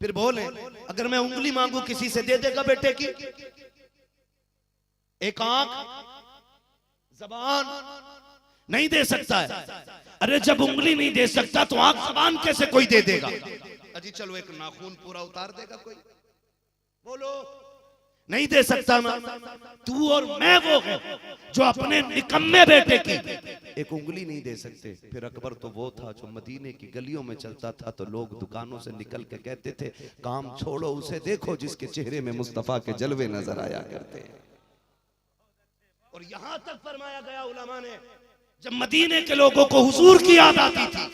फिर बोले, अगर मैं उंगली मांगू किसी से दे देगा बेटे की? एक आंख, जबान नहीं दे सकता है। अरे जब उंगली नहीं दे सकता तो आंख जबान कैसे कोई दे देगा? अजी चलो एक नाखून पूरा उतार देगा कोई? बोलो, नहीं दे सकता ना। तू और मैं वो है जो अपने निकम्मे बेटे की एक उंगली नहीं दे सकते। फिर अकबर तो वो था जो मदीने की गलियों में चलता था तो लोग दुकानों से निकल के कहते थे, काम छोड़ो उसे देखो जिसके चेहरे में मुस्तफा के जलवे नजर आया करते हैं। और यहां तक फरमाया गया उलमा ने, जब मदीने के लोगों को हुजूर की याद आती थी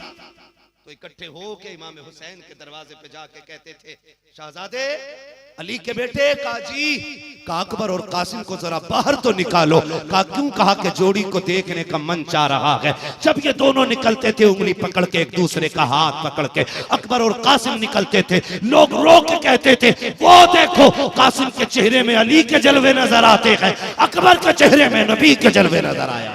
तो इकट्ठे हो के इमाम हुसैन के दरवाजे पे जाके कहते थे, शहजादे अली के बेटे काजी, का अकबर और कासिम को जरा बाहर तो निकालो। का क्यों? कहा कि जोड़ी को देखने का मन चाह रहा है। जब ये दोनों निकलते थे उंगली पकड़ के, एक दूसरे का हाथ पकड़ के, अकबर और कासिम निकलते थे, लोग रो के कहते थे, वो देखो कासिम के चेहरे में अली के जलवे नजर आते हैं, अकबर के चेहरे में नबी के जलवे नजर आया।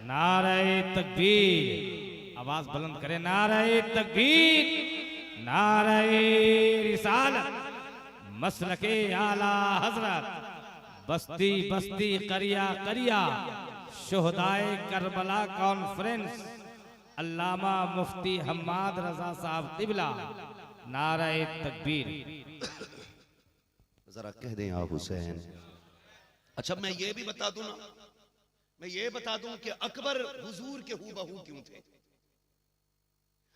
नारे तकबीर, आवाज बुलंद करे, नारे तकबीर, नारे रिसालत, मसलके आला हजरत, बस्ती बस्ती करिया करिया, शुहदाए करबला कॉन्फ्रेंस, अल्लामा मुफ्ती हम्माद रजा साहब तिबला, नारे तकबीर। जरा कह दें आप हुसैन। अच्छा मैं ये भी बता दूं ना, मैं ये बता दूं कि अकबर हुजूर के हूबहू क्यों थे?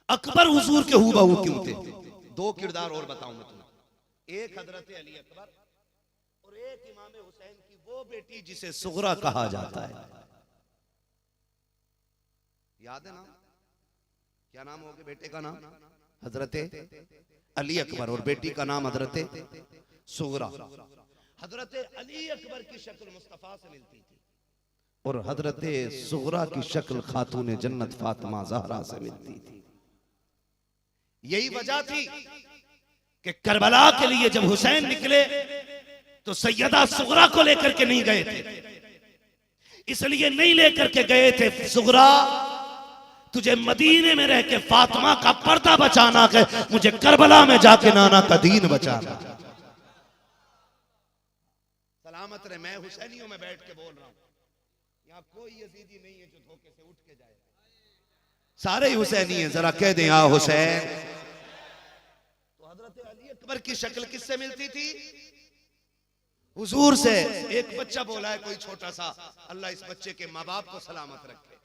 अकबर हुजूर के हूबहू क्यों थे? 2 किरदार और बताऊं मैं तुम्हें। एक हजरत अली अकबर और एक इमाम हुसैन की वो बेटी जिसे सुगरा कहा जाता है। याद है नाम? क्या नाम होगा बेटे का नाम? हजरत अली अकबर, और बेटी का नाम हजरत सुगरा। हजरत अली अकबर की शक्ल मुस्तफा से मिलती थी और हजरत सुगरा की शक्ल खातून जन्नत फातिमा ज़हरा से मिलती थी। यही वजह थी कि करबला के लिए जब हुसैन निकले तो सैयदा सुगरा को लेकर के नहीं गए थे। इसलिए नहीं लेकर के गए थे, सुगरा तुझे मदीने में रह के फातिमा का पर्दा बचाना है, मुझे करबला में जाके नाना का दीन बचाना। सलामत रहे, मैं हुसैनियों में बैठ के बोल रहा हूं, यहाँ कोई यजीदी नहीं है जो धोखे से उठ के जाए, सारे हुसैनी हैं। जरा कह दें या हुसैन। तो हजरत अली अकबर की शक्ल किससे मिलती थी? हुजूर से। एक बच्चा बोला है कोई छोटा सा, अल्लाह इस बच्चे के माँ बाप को सलामत रखे।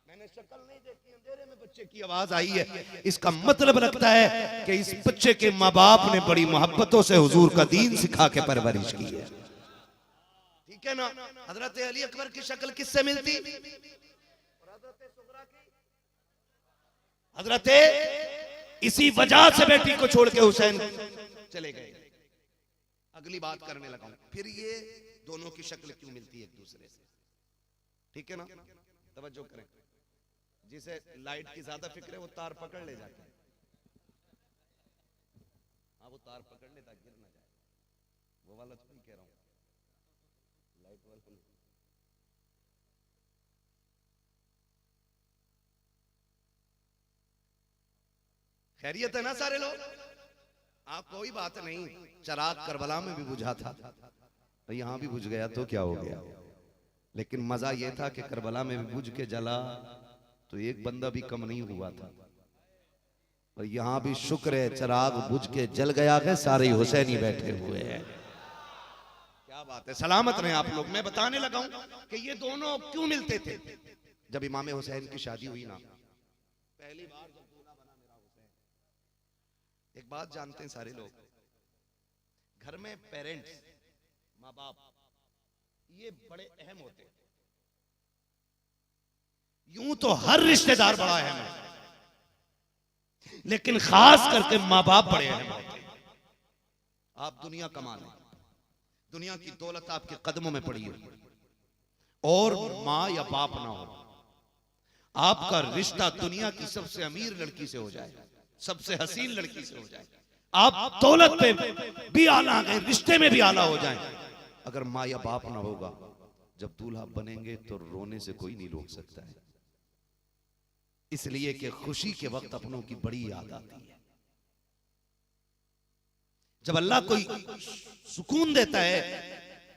मैंने शक्ल नहीं देखी, अंधेरे में बच्चे की आवाज आई है, इसका मतलब लगता है कि इस बच्चे के माँ बाप ने बड़ी मोहब्बतों से हुजूर का दीन सिखा के परवरिश की है। ठीक है ना? हजरत अली अकबर की शक्ल किससे मिलती? हजरत इसी वजह से बेटी को छोड़ के हुसैन चले गए। अगली बात करने लगा हूं, फिर ये दोनों की शक्ल क्यों मिलती है एक दूसरे से? ठीक है ना? तवज्जो करें। जिसे लाइट की ज्यादा फिक्र है वो तार पकड़ ले जाके, हाँ वो तार पकड़ ले ताकि गिर ना जाए, वो वाला तो नहीं कह रहा हूं, लाइट वाला नहीं। खैरियत है ना सारे लोग? आप कोई बात नहीं, चराग करबला में भी बुझा था, तो यहां भी बुझ गया तो क्या हो गया। लेकिन मजा यह था कि करबला में भी बुझ के जला तो एक बंदा भी कम नहीं हुआ था, और यहां भी शुक्र है चराग बुझ के जल गया है, सारे हुसैनी बैठे हुए हैं। क्या बात है, सलामत रहे आप लोग। मैं बताने लगा हूं कि ये दोनों क्यों मिलते थे। जब इमाम हुसैन की शादी हुई ना, पहली बार जब दूल्हा बना मेरा हुसैन, एक बात जानते हैं सारे लोग, घर में पेरेंट्स, माँ बाप, ये बड़े अहम होते हैं। यूं तो हर रिश्तेदार बड़ा अहम है, लेकिन खास करके माँ बाप बड़े अहम होते हैं। आप दुनिया कमा लें, दुनिया की दौलत आपके कदमों में पड़ी हो, और माँ या बाप ना हो, आपका रिश्ता दुनिया की सबसे अमीर लड़की से हो जाए, सबसे हसीन लड़की से हो जाए, आप दौलत पे भी आला गए, रिश्ते में भी आला हो जाए, अगर माँ या बाप ना होगा, जब दूल्हा बनेंगे तो रोने से कोई नहीं रोक सकता है। इसलिए कि खुशी के वक्त अपनों की बड़ी याद आती है। जब अल्लाह कोई सुकून देता है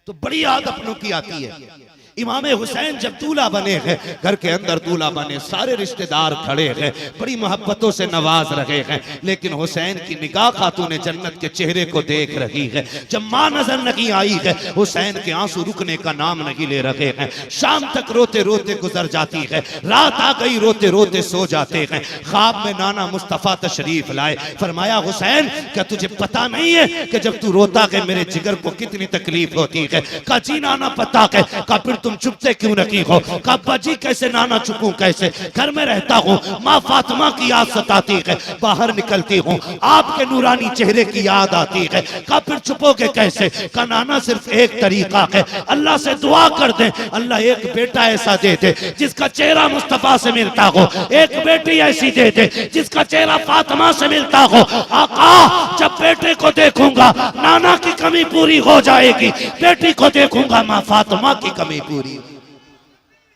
तो बड़ी याद अपनों की आती है। इमाम हुसैन जब दूल्हा बने हैं, घर के अंदर दूल्हा बने, सारे रिश्तेदार खड़े हैं, बड़ी मोहब्बतों से नवाज रहे हैं, लेकिन हुसैन की निगाह खातून जन्नत के चेहरे को देख रही है। जब माँ नजर नहीं आई है, हुसैन के आंसू रुकने का नाम नहीं ले रहे हैं। शाम तक रोते रोते गुजर जाती है, रात आ गई, रोते रोते सो जाते हैं। ख्वाब में नाना मुस्तफा तशरीफ लाए, फरमाया हुसैन क्या तुझे पता नहीं है कि जब तू रोता है मेरे जिगर को कितनी तकलीफ होती है। का जी नाना पता है, का फिर तुम चुपते क्यों नहीं हो। का बजी कैसे नाना चुपूं कैसे, घर में रहता हूँ, माँ फातिमा की याद सताती है, बाहर निकलती हूँ आपके नूरानी चेहरे की याद आती है। का फिर चुपोगे कैसे। का नाना सिर्फ एक तरीका है, अल्लाह से दुआ कर दे, अल्लाह एक बेटा ऐसा दे दे जिसका चेहरा मुस्तफा से मिलता हो, एक बेटी ऐसी दे दे जिसका चेहरा फातिमा से मिलता हो। आका जब बेटे को देखूंगा नाना की कमी पूरी हो जाएगी, बेटी को देखूंगा माँ फातिमा की कमी पूरी।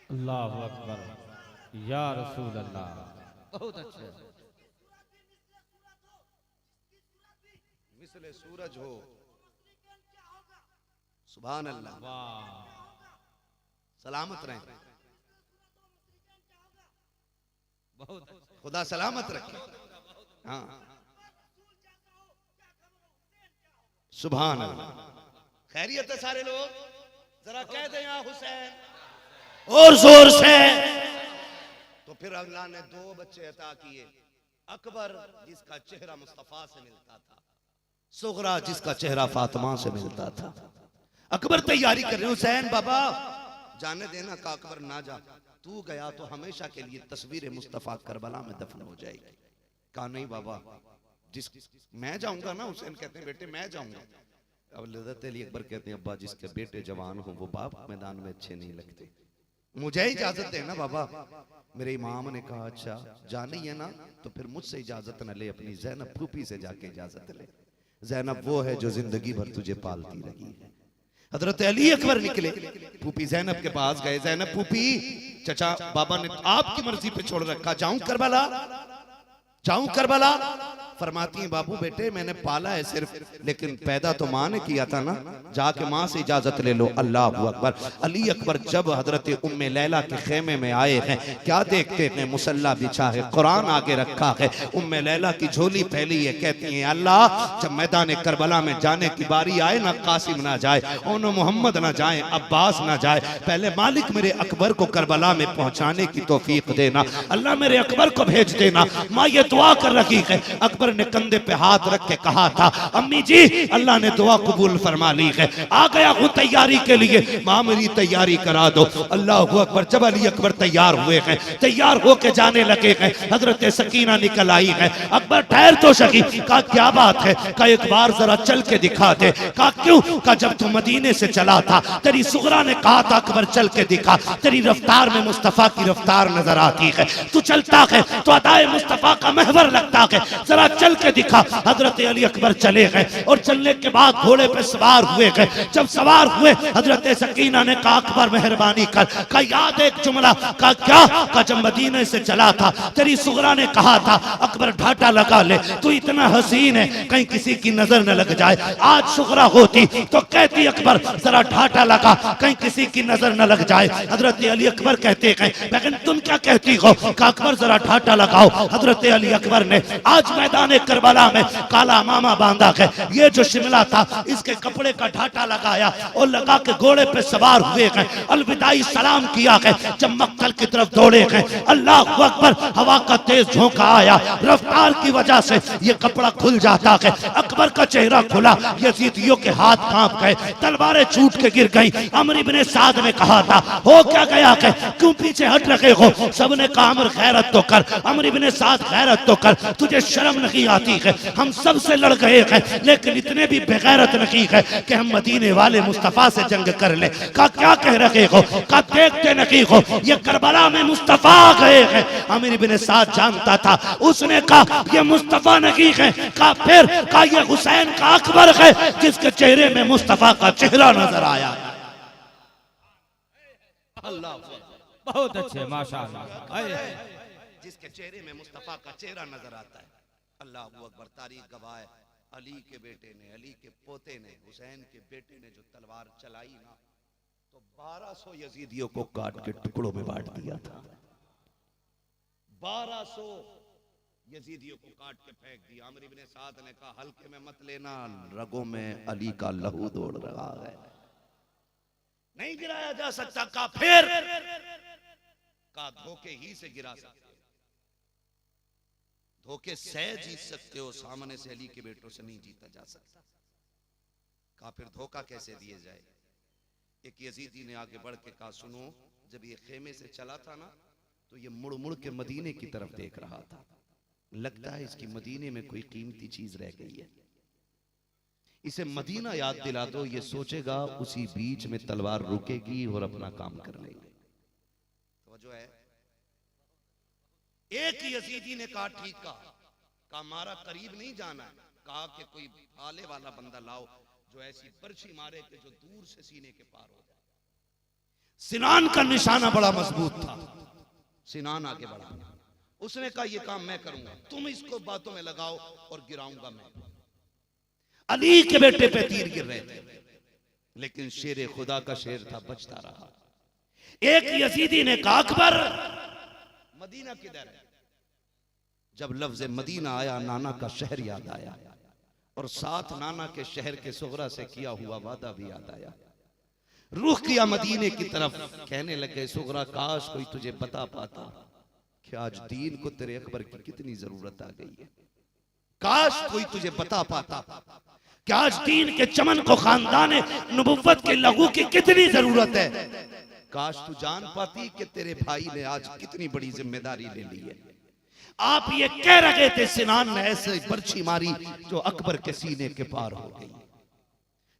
अल्लाहु अकबर, या रसूल अल्लाह, बहुत अच्छे। मिसले सूरज हो, सुभान अल्लाह, वाह, सलामत रहें, बहुत अच्छे। खुदा सलामत रखे। हाँ सुभान अल्लाह। खैरियत है सारे लोग? जरा कह दें या हुसैन और जोर से। तो फिर अल्लाह ने दो बच्चे अता किए, अकबर जिसका चेहरा मुस्तफा से मिलता था, सुगरा जिसका चेहरा फातिमा से मिलता था। अकबर तैयारी कर रहे, हुसैन बाबा जाने देना। का अकबर ना जा, तू गया तो हमेशा के लिए तस्वीर मुस्तफा करबला में दफन हो जाएगी। कहा नहीं बाबा, जिस मैं जाऊंगा ना। हुसैन कहते हैं बेटे मैं जाऊंगा। अब हज़रत अली अकबर कहते हैं अब्बा जिसके बेटे जवान हो वो बाप मैदान में अच्छे नहीं लगते, मुझे इजाजत देना बाबा। मेरे इमाम ने कहा अच्छा जानी है ना, तो फिर मुझसे इजाजत न ले, अपनी ज़ैनब फूफी से जाके इजाजत ले। ज़ैनब वो है जो जिंदगी भर तुझे पालती रही है। हजरत अली अकबर निकले, फूफी ज़ैनब के पास गए। ज़ैनब फूफी, चचा बाबा ने आपकी मर्जी पे छोड़ रखा, जाऊं करबला, जाऊं करबला। फरमाती हैं बाबू बेटे मैंने पाला है सिर्फ, लेकिन पैदा तो माँ ने किया था ना, जाके माँ से इजाजत ले लो। अल्लाह अकबर। अली अकबर जब हजरत उम्मे लैला के खेमे में आए हैं, क्या देखते हैं, मुसल्ला बिछा है, कुरान आगे रखा है, उम्मे लैला की झोली फैली है। कहती हैं अल्लाह जब मैदान करबला में जाने की बारी आए ना, कासिम ना जाए, ओनो मोहम्मद ना जाए, अब्बास ना जाए, पहले मालिक मेरे अकबर को करबला में पहुंचाने की तौफीक देना। अल्लाह मेरे अकबर को भेज देना। माँ ये दुआ कर रखी है। अकबर अकबर ने कंधे पे हाथ रख के कहा था, अम्मी जी अल्लाह ने दुआ कबूल फरमा ली है, आ गया हूँ तैयारी के लिए, माँ मेरी तैयारी करा दो। अल्लाह अकबर। जब अली अकबर तैयार हुए हैं, तैयार होके जाने लगे हैं, हजरत सकीना निकल आई है। अकबर ठहर तो सकी। कहा क्या बात है? कहा एक बार जरा चल के दिखा दे। कहा क्यों? कहा जब तू मदीने से चला था तेरी सुगरा ने कहा था अकबर चल के दिखा, तेरी रफ्तार में मुस्तफा की रफ्तार नजर आती है, तू चलता है तो अदाए मुस्तफा का महवर लगता है, जरा चल के दिखा। हजरत अली अकबर चले गए और चलने के बाद घोड़े पे सवार हुए गए। जब सवार हुए हजरत सकीना ने कहा अकबर मेहरबानी कर। कहा याद एक जुमला। कहा क्या? कहा जब मदीने से चला था तेरी सुगरा ने कहा था अकबर ढाटा लगा ले, तू इतना हसीन है कहीं किसी की नजर न लग जाए। आज सुगरा होती तो कहती अकबर जरा ढाटा लगा कहीं किसी की नजर न लग जाए। हजरत अली अकबर कहते हैं लेकिन तुम क्या कहती हो? कहा अकबर जरा ढाटा लगाओ। हजरत अली अकबर ने आज मैदान करबला में काला मामा बांधा है, ये जो शिमला था इसके कपड़े का ढाटा लगाया और लगा के घोड़े पे सवार हुए हैं, अलविदाई सलाम किया है। जब मक्तल की तरफ दौड़े हैं, अल्लाह अकबर, हवा का तेज झोंका आया, रफ्तार की वजह से ये कपड़ा खुल जाता है। अकबर का चेहरा खुला, यजीदियों के हाथ कांप गए, तलवारें छूट के गिर गई। अमर इब्ने साद ने कहा था हो क्या गया है, क्यों पीछे हट रखे हो? सबने कहा अमर खैरत तो कर, अमर इब्ने साद खैरत तो कर, तुझे शर्म नहीं आती है? हम सबसे लड़ गए हैं लेकिन इतने भी बेगैरत नहीं है कि हम मदीने वाले मुस्तफा से जंग कर ले। कहा क्या कह रहे हो? कहा देखते नहीं हो ये करबला में मुस्तफा गए हैं। अमीर इब्ने साद जानता था, उसने कहा ये मुस्तफा नहीं है। कहा फिर? कहा ये हुसैन का अकबर है जिसके चेहरे में मुस्तफा का चेहरा नजर आया। अल्लाह बहुत अच्छे माशाअल्लाह। जिसके चेहरे में मुस्तफा का चेहरा नजर आता है। अल्लाह अकबर। तारीख गवाह है, अली के बेटे ने, अली के पोते ने, हुसैन के बेटे ने जो तलवार चलाई ना तो 1200 यजीदियों को काट के टुकड़ों में बांट दिया था। 1200 यजीदियों को काट के फेंक दिया। अमर इब्ने साद ने कहा हल्के में मत लेना, रगों में अली का लहू दौड़ रहा है, नहीं गिराया जा सकता। का फिर? का धोखे ही से गिरा सकते, धोखे से जीत सकते हो, सामने से अली के बेटों से नहीं जीता जा सकता। का फिर धोखा कैसे दिए जाए? एक यजीदी ने आगे बढ़ के कहा सुनो, जब ये खेमे से चला था ना तो ये मुड़ मुड़ के मदीने की तरफ देख रहा था, लगता है इसकी मदीने में कोई कीमती चीज रह गई है, इसे मदीना याद दिला दो, ये सोचेगा उसी बीच में तलवार रुकेगी और अपना काम कर लेगी। तो जो है एक यजीदी ने कहा ठीक कहा हमारा करीब नहीं जाना है, कहा कि कोई भाले वाला बंदा लाओ जो ऐसी बर्छी मारे कि जो दूर से सीने के पार हो जाए। सिनान का निशाना बड़ा मजबूत था, सिनान आगे बढ़ा, उसने कहा ये काम मैं करूंगा, तुम इसको बातों में लगाओ और गिराऊंगा मैं। अली के बेटे पे तीर गिर रहे थे लेकिन शेर खुदा का शेर था, बचता रहा। एक यजीदी ने कहा अकबर मदीना किधर है? जब लफ्ज मदीना आया नाना का शहर याद आया और साथ नाना के शहर के सुगरा से किया हुआ वादा भी याद आया। रुख किया मदीने की तरफ, कहने लगे सुगरा काश कोई तुझे बता पाता कि आज दीन को तेरे अकबर की कितनी जरूरत आ गई है, काश कोई तुझे बता पाता कि आज दीन के चमन को खानदान नबुव्वत के लहू की कितनी जरूरत है, काश तू जान पाती कि तेरे भाई ने आज कितनी बड़ी जिम्मेदारी ले ली है। आप ये कह रहे थे, सिनान ने ऐसे बर्छी मारी जो अकबर के सीने के पार हो गई।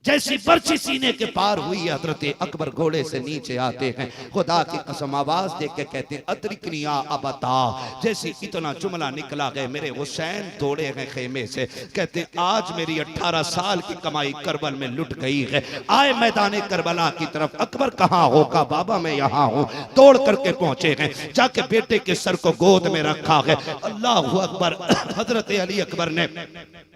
जैसी बर्छी सीने के पार हुई, हजरत अकबर घोड़े से नीचे आते हैं, खुदा की कसम आवाज देख के कहते हैं अतरिकनिया अबता। जैसे इतना जुमला निकला गए मेरे हुसैन दौड़े हैं खेमे से, कहते हैं आज मेरी 18 साल की कमाई करबल में लुट गई है। आए मैदान करबला की तरफ, अकबर कहाँ होगा? बाबा मैं यहाँ हूँ। दौड़ करके पहुंचे हैं, जाके बेटे के सर को गोद में रखा है। अल्लाह अकबर। हजरत अली अकबर ने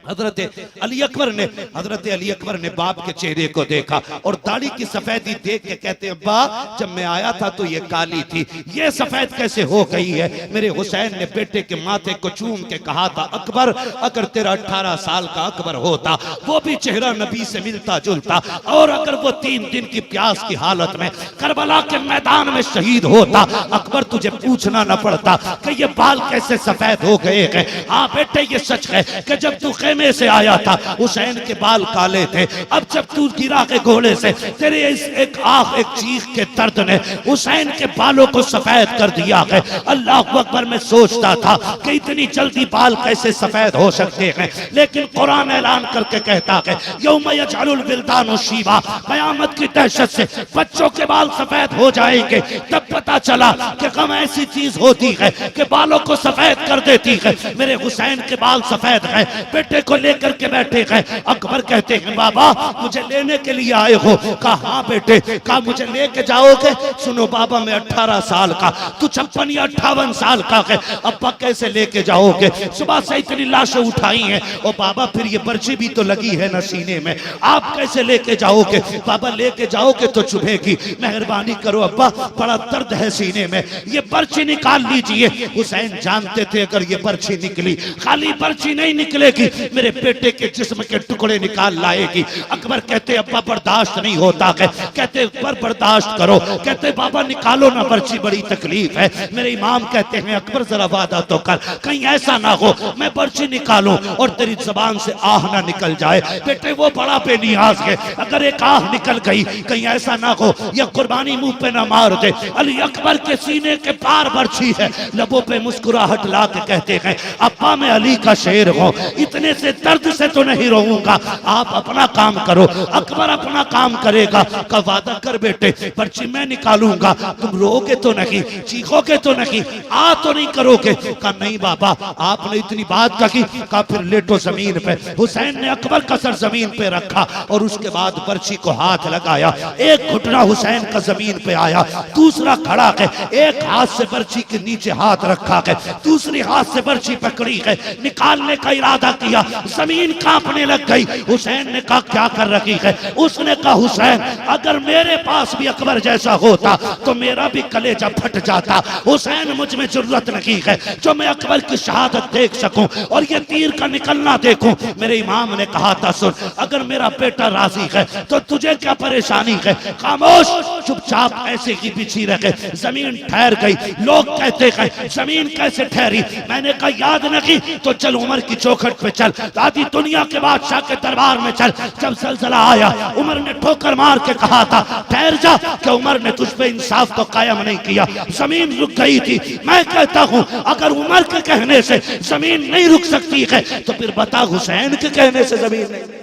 हजरत अली अकबर ने बाप के चेहरे को देखा और दाढ़ी की सफेदी देख के कहते हैं अब्बा जब मैं आया था तो ये काली थी, ये सफेद कैसे हो गई है। मेरे हुसैन ने बेटे के माथे को चूम के कहा था अकबर अगर तेरा 18 साल का अकबर होता वो भी चेहरा नबी से मिलता जुलता, और अगर वो 3 दिन की प्यास की हालत में करबला के मैदान में शहीद होता अकबर तुझे पूछना न पड़ता कि ये बाल कैसे सफेद हो गए हैं। हाँ बेटे ये सच है कि जब तू खेमे से आया था हुसैन के बाल काले थे, अब जब तू गिरा के घोड़े से तेरे इस एक आंख एक चीख के दर्द ने हुसैन के बालों को सफेद कर दिया है। अल्लाह अकबर में सोचता था कि इतनी जल्दी बाल कैसे सफेद हो सकते हैं, लेकिन कुरान ऐलान करके कहता है यौम यजअलुल विल्दानु शीबा, कयामत की दहशत से बच्चों के बाल सफेद हो जाएंगे। तब पता चला कि गम ऐसी चीज होती है कि बालों को सफेद कर देती है। मेरे हुसैन के बाल सफेद हैं, बेटे को लेकर के बैठे हैं। अकबर कहते हैं बाबा मुझे लेने के लिए आए हो? कहा हाँ बेटे। कहा मुझे लेके जाओगे? सुनो बाबा मैं 18 साल का, तू 56 या 58 साल का है, अब्बा कैसे लेके जाओगे? सुबह से इतनी लाशें उठाई हैं और बाबा फिर ये पर्ची भी तो लगी है न सीने में, आप कैसे लेके जाओगे? बाबा लेके जाओगे तो चुभेगी, मेहरबानी करो अब्बा बड़ा दर्द है सीने में, ये पर्ची निकाल लीजिए। हुसैन जानते थे अगर ये पर्ची निकली खाली पर्ची नहीं निकलेगी, मेरे बेटे के जिस्म के टुकड़े निकाल लाएगी। अकबर कहते अब्बा बर्दाश्त नहीं होता है। कहते अकबर बर्दाश्त करो। कहते बाबा निकालो ना पर्ची, बड़ी तकलीफ है। मेरे इमाम कहते हैं अकबर जरा वादा तो कर, कहीं ऐसा ना हो मैं पर्ची निकालूं और तेरी जबान से आह ना निकल जाए। बेटे वो बड़ा बेनियाज है, अगर एक आह निकल गई कहीं ऐसा ना हो या कुर्बानी मुंह पे ना मार दे। अली अकबर के सीने के पार पर्ची है, लबों पे मुस्कुराहट ला के कहते हैं अब्बा मैं अली का शेर हूं, इतने से दर्द से तो नहीं रहूंगा, आप अपना काम करो। अकबर अपना काम करेगा। का वादा कर बेटे पर्ची मैं निकालूंगा, तुम रोगे तो नहीं, चीखोगे तो नहीं, आ तो नहीं करोगे? का नहीं बाबा आपने इतनी बात कही। का फिर लेटो जमीन पे। हुसैन ने अकबर का सर जमीन पे रखा और उसके बाद पर्ची को हाथ लगाया। एक घुटना हुसैन का जमीन पे आया, दूसरा खड़ा है, एक हाथ से पर्ची के नीचे हाथ रखा है, दूसरी हाथ से पर्ची पकड़ी है, निकालने का इरादा किया, जमीन कांपने लग गई। हुसैन ने कहा क्या कर रखी है? उसने कहा हुसैन अगर मेरे पास भी अकबर जैसा होता तो मेरा भी कलेजा फट जाता। हुसैन मुझ में जरूरत नहीं है जो मैं अकबर की शहादत देख सकूं और ये तीर का निकलना देखूं। मेरे इमाम ने कहा था सुन अगर मेरा बेटा राजी है तो तुझे क्या परेशानी है? खामोश चुपचाप ऐसे ही बिछी रखे। जमीन ठहर गई। लोग कहते हैं जमीन कैसे ठहरी? मैंने कहा याद नहीं तो चल उमर की चौखट पे चल, दादी दुनिया के बादशाह के दरबार में चल। जब जलजला आया उमर ने ठोकर मार के कहा था ठहर जा, कि उमर ने तुझ पे इंसाफ तो कायम नहीं किया, जमीन रुक गई थी। मैं कहता हूं अगर उमर के कहने से जमीन नहीं रुक सकती है तो फिर बता हुसैन के कहने से जमीन नहीं।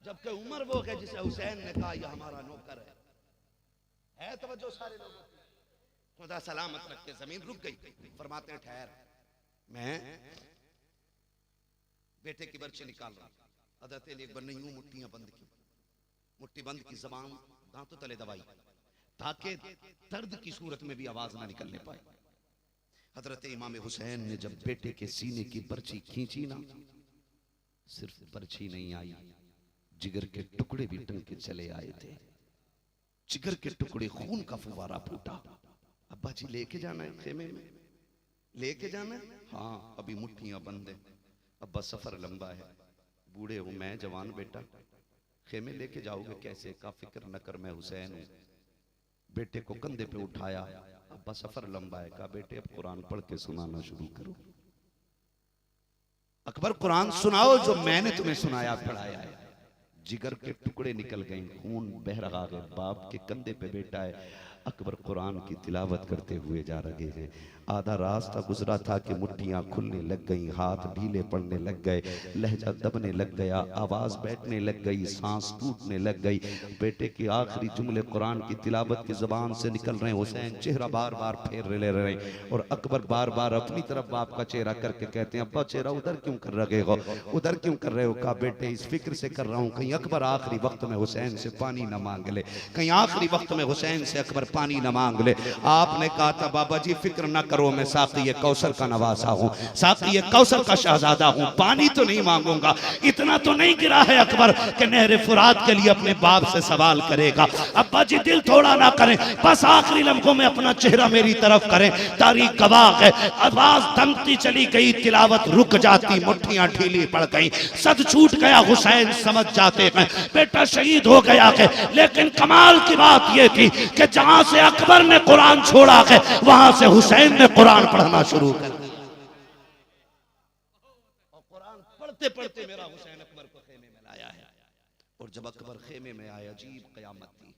जबकि उमर वो है जिसे हुसैन ने कहा यह हमारा नौकर है तवज्जो सारे लोगों की। खुदा सलामत रखे जमीन रुक गई। फरमाते हैं ठहर, मैं बेटे की बर्ची निकाल रहा। हज़रत अली अकबर ने यूं मुट्ठियां बंद की, मुट्ठी बंद की, जबान दांतों तले दबाई ताकि दर्द की सूरत में भी आवाज ना निकलने पाए। हजरत इमाम हुसैन ने जब बेटे के सीने की पर्ची खींची ना, सिर्फ पर्ची नहीं आई, जिगर के टुकड़े भी टंग के चले आए थे। जिगर के टुकड़े, खून का फुवारा फूटा। अब्बा जी लेके जाना है खेमे में, लेके जाना है? हाँ अभी मुट्ठियां बंद है अब्बा, सफर लंबा है, बूढ़े हूं मैं, जवान बेटा, खेमे लेके जाओगे कैसे? का फिक्र न कर, मैं हुसैन हूं। बेटे को कंधे पे उठाया, अब्बा सफर लंबा है। कहा बेटे अब कुरान पढ़ के सुनाना शुरू करो। अकबर कुरान सुनाओ जो मैंने तुम्हें सुनाया पढ़ाया है। जिगर के टुकड़े निकल गए, खून बह रहा है, बाप के कंधे पे बेटा है। अकबर कुरान की तिलावत करते हुए जा रहे हैं। आधा रास्ता गुजरा था कि मुट्ठियां खुलने लग गई, हाथ ढीले पड़ने लग गए, लहजा दबने लग गया, आवाज बैठने लग गई, सांस टूटने लग गई। बेटे के आखिरी जुमले कुरान की तिलावत की जबान से निकल रहे। हुसैन चेहरा बार बार फेर ले रहे और अकबर बार बार अपनी तरफ बाप का चेहरा करके कहते हैं अब्बा चेहरा उधर क्यों कर रहे हो, उधर क्यों कर रहे हो? कहा बेटे इस फिक्र से कर रहा हूं कहीं अकबर आखिरी वक्त में हुसैन से पानी ना मांग ले, कहीं आखिरी वक्त में हुसैन से अकबर पानी न मांग ले। आपने कहा था बाबा जी फिक्र ना करो, मैं साक़ी कौसर का नवासा हूँ, साक़ी कौसर का शहजादा हूँ, पानी तो नहीं मांगूंगा। इतना तो नहीं गिरा है अकबर कि नहर फुरात के लिए अपने बाप से सवाल करेगा। अब्बा जी दिल थोड़ा ना करें, बस आखिरी लम्हों में अपना चेहरा मेरी तरफ करें। तारीख गवाह है, आवाज दमती चली गई, तिलावत रुक जाती, मुट्ठियां ढीली पड़ गई, सद छूट गया, हुसैन समझ जाते हैं बेटा शहीद हो गया है। लेकिन कमाल की बात यह थी कि जहां से अकबर ने कुरान छोड़ा है वहां से हुसैन ने कुरान पढ़ना शुरू कर दिया। और कुरान पढ़ते पढ़ते मेरा हुसैन अकबर को खेमे में लाया है। और जब अकबर खेमे में आया, अजीब कयामत थी।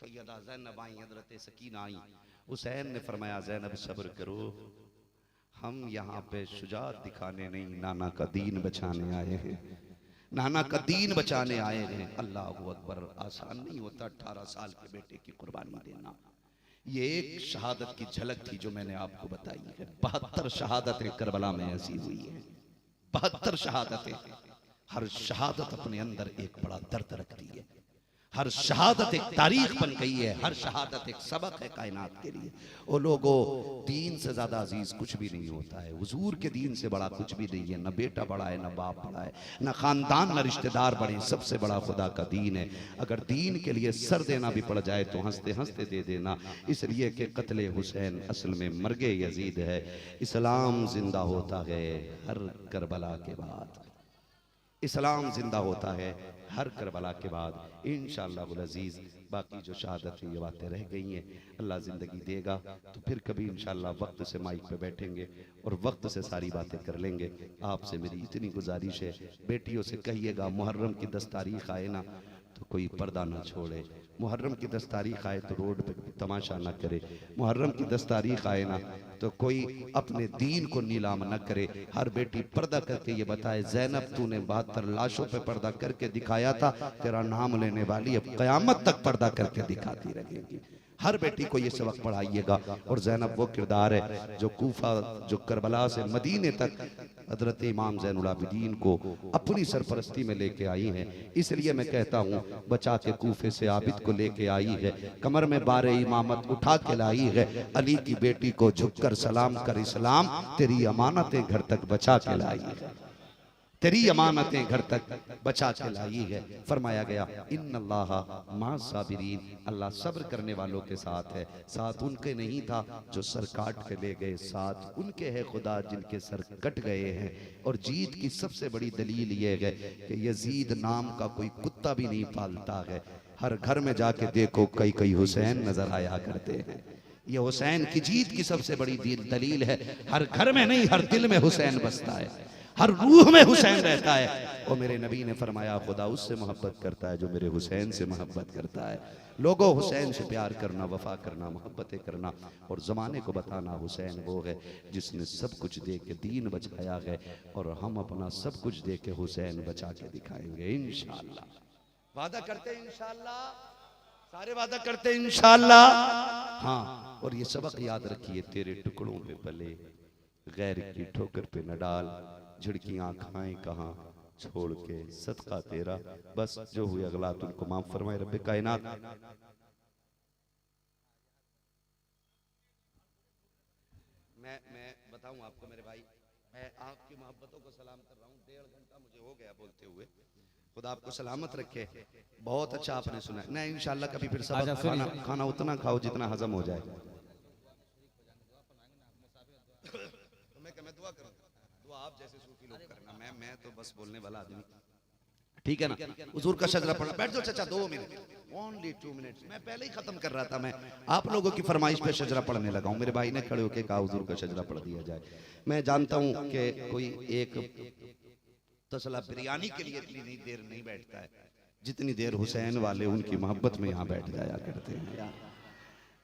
सैयदा ज़ैनब आई, हज़रत सकीना आई। हुसैन ने फरमाया ज़ैनब सब्र करो, हम यहाँ पे शुजाअत दिखाने नहीं, नाना का दीन बचाने आए हैं, नाना का दीन बचाने आए हैं। अल्लाह अकबर, आसान नहीं होता 18 साल के बेटे की कुर्बानी देना। ये एक शहादत की झलक थी जो मैंने आपको बताई है। 72 शहादतें करबला में ऐसी हुई है, 72 शहादतें। हर शहादत अपने अंदर एक बड़ा दर्द रखती है, हर शहादत एक तारीख बन गई है, हर शहादत एक सबक है कायनात के लिए। ओ लोगों, दीन से ज्यादा अजीज कुछ भी नहीं होता है, हुजूर के दीन से बड़ा कुछ भी नहीं है। न बेटा बड़ा है, न बाप बड़ा है, न खानदान, न रिश्तेदार बड़े, सबसे बड़ा खुदा का दीन है। अगर दीन के लिए सर देना भी पड़ जाए तो हंसते हंसते दे देना, इसलिए कि कत्ले हुसैन असल में मर्गे यजीद है। इस्लाम जिंदा होता है हर करबला के बाद, इस्लाम जिंदा होता है हर करबला के बाद। इंशाअल्लाह अज़ीज़ बाकी जो शहादत की ये बातें रह गई हैं, अल्लाह ज़िंदगी देगा तो फिर कभी इंशाअल्लाह वक्त से माइक पे बैठेंगे और वक्त से सारी बातें कर लेंगे। आपसे मेरी इतनी गुजारिश है, बेटियों से कहिएगा मुहर्रम की 10 तारीख आए ना तो कोई पर्दा ना छोड़े, मुहर्रम की 10 तारीख आए तो रोड पे तमाशा ना करे, मुहर्रम की 10 तारीख आए ना तो कोई अपने दीन को नीलाम न करे। हर बेटी पर्दा करके ये बताए, ज़ैनब तूने 72 लाशों पे पर्दा करके दिखाया था, तेरा नाम लेने वाली अब क़यामत तक पर्दा करके दिखाती रहेगी। हर बेटी को ये सबक पढ़ाइएगा। और ज़ैनब वो किरदार है जो कूफा, जो करबला से मदीने तक हज़रत इमाम ज़ैनुल आबिदीन को अपनी सरपरस्ती में लेके आई है। इसलिए मैं कहता हूँ बचा के कूफे से आबिद को लेके आई है, कमर में बारे इमामत उठा के लाई है, अली की बेटी को झुककर सलाम कर इस्लाम, तेरी अमानतें घर तक बचा के लाई है, तेरी अमानतें घर तक बचा के लाई है। फरमाया गया इन्नल्लाहा मा साबिरीन, अल्लाह सब्र करने वालों के साथ है। साथ उनके नहीं था जो सर काट के ले गए, साथ उनके है खुदा जिनके सर कट गए हैं। और जीत की सबसे बड़ी दलील ये है कि यजीद नाम का कोई कुत्ता भी नहीं पालता है। हर घर में जाके देखो कई कई हुसैन नजर आया करते हैं। ये हुसैन की जीत की सबसे बड़ी दलील है। हर घर में नहीं, हर दिल में हुसैन बसता है, हर रूह में हुसैन रहता है। और मेरे नबी ने फरमाया खुदा उससे मोहब्बत करता है जो मेरे हुसैन से मोहब्बत करता है। लोगों, हुसैन से प्यार करना, वफा करना, मोहब्बतें करना और ज़माने को बताना हुसैन वो है जिसने सब कुछ दे के दीन बचाया है। और हम अपना सब कुछ दे के हुसैन बचा के दिखाएंगे इंशाअल्लाह। वादा करते हैं इंशाअल्लाह, सारे वादा करते हैं इंशाअल्लाह। हाँ, और ये सबक याद रखिए, तेरे टुकड़ों पे पले गैर की ठोकर पे न डाल, झिड़कियां खाएं कहाँ छोड़ के सदका तेरा, बस जो हुए अगला तुमको माफ फरमाए रब्बे कायनात। मैं बताऊं आपको मेरे भाई, मैं आपकी मोहब्बतों को सलाम कर रहा हूँ। 1.5 घंटा मुझे हो गया बोलते हुए। खुदा आपको सलामत रखे। बहुत अच्छा आपने सुना। नहीं इंशाल्लाह कभी फिर सब खाना उतना खाओ जितना हजम हो जाए। मैं दुआ करूंगा, दुआ आप जैसे सूफी लोग करना, मैं तो बस बोलने वाला आदमी, ठीक है ना। हुजूर का शजरा पढ़ना, बैठ जाओ चाचा 2 मिनट, ओनली 2 मिनट। मैं पहले ही खत्म कर रहा था, मैं आप लोगों की फरमाइश पे शजरा पढ़ने लगा हूँ। मेरे भाई ने खड़े होकर कहा हुजूर का शजरा पढ़ दिया जाए। मैं जानता हूँ कि कोई एक तसला बिरयानी के लिए इतनी देर नहीं बैठता है जितनी देर हुसैन वाले उनकी मोहब्बत में यहाँ बैठ जाया करते हैं यार।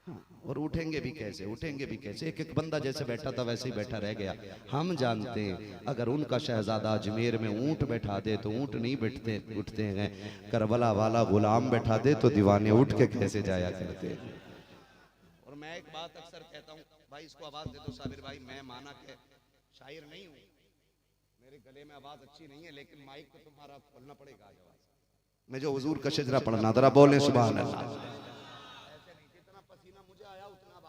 हाँ, और उठेंगे भी कैसे, उठेंगे भी कैसे। एक एक बंदा जैसे बैठा था वैसे ही बैठा रह गया। हम जानते हैं अगर उनका शहजादा अजमेर में ऊंट बैठा दे तो ऊंट नहीं बैठते उठते हैं, करबला वाला गुलाम बैठा दे तो दीवाने उठ के कैसे जाया करते हैं। और मैं एक बात अक्सर कहता हूँ, भाई इसको आवाज दे दो साबिर भाई। मैं माना के शायर नहीं हूँ, मेरे गले में आवाज अच्छी नहीं है, लेकिन माइक को तुम्हारा खोलना पड़ेगा। मैं जो हुजूर का शजरा पढ़ना, जरा बोले सुभान अल्लाह।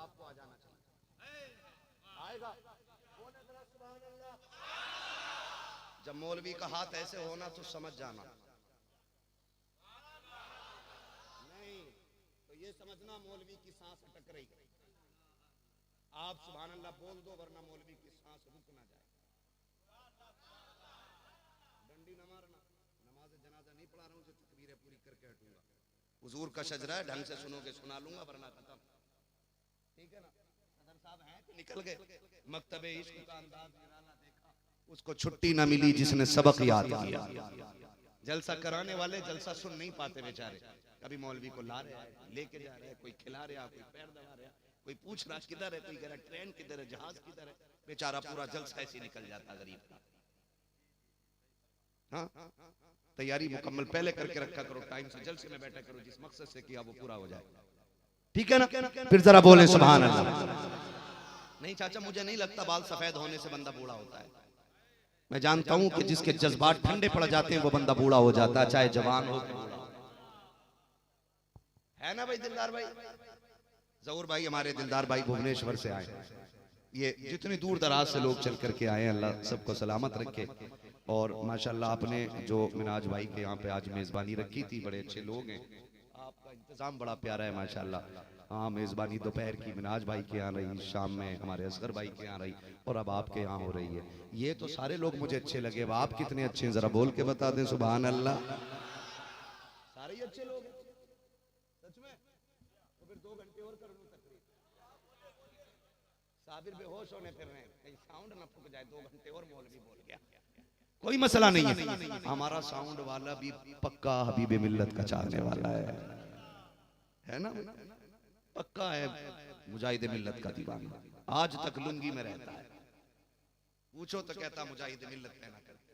आपको आ जाना चाहिए। आएगा? बोले जरा सुभान अल्लाह। जब मौलवी का हाथ ऐसे होना तो समझ जाना, नहीं तो ये समझना मौलवी की सांस अटक रही। आप सुभान अल्लाह बोल दो वरना मौलवी की सांस रुक ना जाए। डंडी न मारना, नमाज जनाजा नहीं पढ़ा रहा हूं, तकबीरें पूरी करके हटूंगा। हुजूर का शजरा है, ढंग से सुनोगे सुना लूंगा वरना खत्म। ठीक है ना? सदर साहब हैं कि निकल गए? मकतबे इश्क का अंदाज निराला देखा, उसको छुट्टी ना मिली जिसने सबक याद किया। जलसा कराने वाले जलसा सुन नहीं पाते बेचारे, कभी मौलवी को ला रहे हैं, लेके जा रहे हैं, कोई खिला रहा, कोई पैर दबा रहा, कोई पूछ रहा किधर है, कोई कह रहा ट्रेन किधर है, जहाज किधर है, बेचारा पूरा जलसा ऐसे निकल जाता गरीब का। हाँ, तैयारी मुकम्मल पहले करके रखा करो, टाइम से जलसे में बैठा करो, जिस मकसद से किया वो पूरा हो जाए। ठीक है ना? फिर जरा बोले सुभान अल्लाह। नहीं चाचा, मुझे नहीं लगता बाल सफेद होने से बंदा बूढ़ा होता है। मैं जानता हूं कि जिसके जज्बात ठंडे पड़ जाते हैं वो बंदा बूढ़ा हो जाता है, चाहे जवान हो। है ना भाई दिलदार भाई? जहूर भाई हमारे दिलदार भाई भुवनेश्वर से आए, ये जितनी दूर दराज से लोग चल करके आए, अल्लाह सबको सलामत रखे। और माशाल्लाह आपने जो मिनाज भाई के यहाँ पे आज मेजबानी रखी थी, बड़े अच्छे लोग हैं, आपका इंतजाम बड़ा प्यारा है माशाल्लाह। हाँ, मेजबानी दोपहर की मिनाज भाई के यहाँ रही, शाम में हमारे असगर भाई के यहाँ रही, और अब आपके यहाँ हो रही है। ये तो सारे लोग मुझे अच्छे लगे, अब आप कितने अच्छे हैं जरा बोल के बता दें सुभान अल्लाह। सारे ही अच्छे लोग हैं सच में। तो फिर 2 घंटे और कर लूं तकरीर। साबिर बेहोश होने फिर रहे हैं, कहीं साउंड ना फूक जाए। 2 घंटे और मौलवी बोल गया, कोई मसला नहीं है। हमारा साउंड वाला भी पक्का हबीबे मिल्लत का चाहने वाला है ना? पक्का है, मुजाहिदे मिल्लत का दीवाना, आज तक लुंगी में रहता है। पूछो तो कहता मुजाहिदे मिल्लत पहना करते,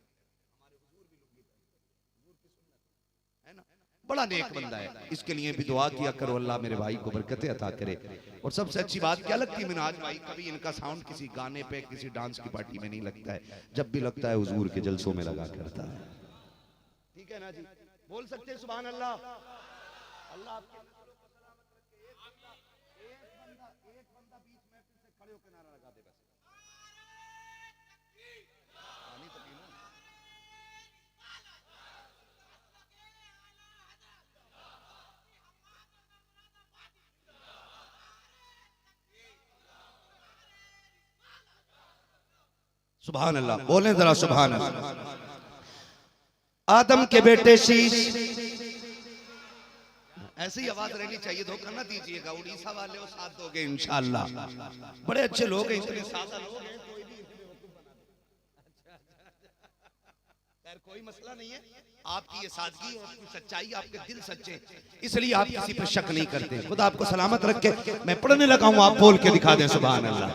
हमारे हुजूर भी लुंगी है ना? बड़ा नेक बंदा है, इसके लिए भी दुआ किया करो, अल्लाह मेरे भाई को बरकतें अता करे। और सबसे अच्छी बात क्या लगती है मिनाज भाई, कभी इनका साउंड किसी गाने पे किसी डांस की पार्टी में नहीं लगता है, जब भी लगता है हुजूर के जलसों में लगा करता है। ठीक है ना जी? बोल सकते हैं सुभान अल्लाह। अल्लाह आपके एक बंदा बीच में से खड़े होकर नारा लगा दे बस। पानी तो पी लो। सुभान अल्लाह, बोलें जरा सुभान अल्लाह। आदम के बेटे शीश, ऐसी आवाज रहनी चाहिए, धोखा ना दीजिएगा। उड़ीसा वाले हो साथ दोगे इंशाअल्लाह, बड़े अच्छे लोग हैं, इतने सादा लोग हैं, कोई भी खैर कोई मसला नहीं है। आपकी ये सादगी और आपकी सच्चाई, आपके दिल सच्चे, इसलिए आप किसी पर शक नहीं करते। खुदा आपको सलामत रखे। मैं पढ़ने लगा हूं, आप बोल के दिखा दें सुभान अल्लाह।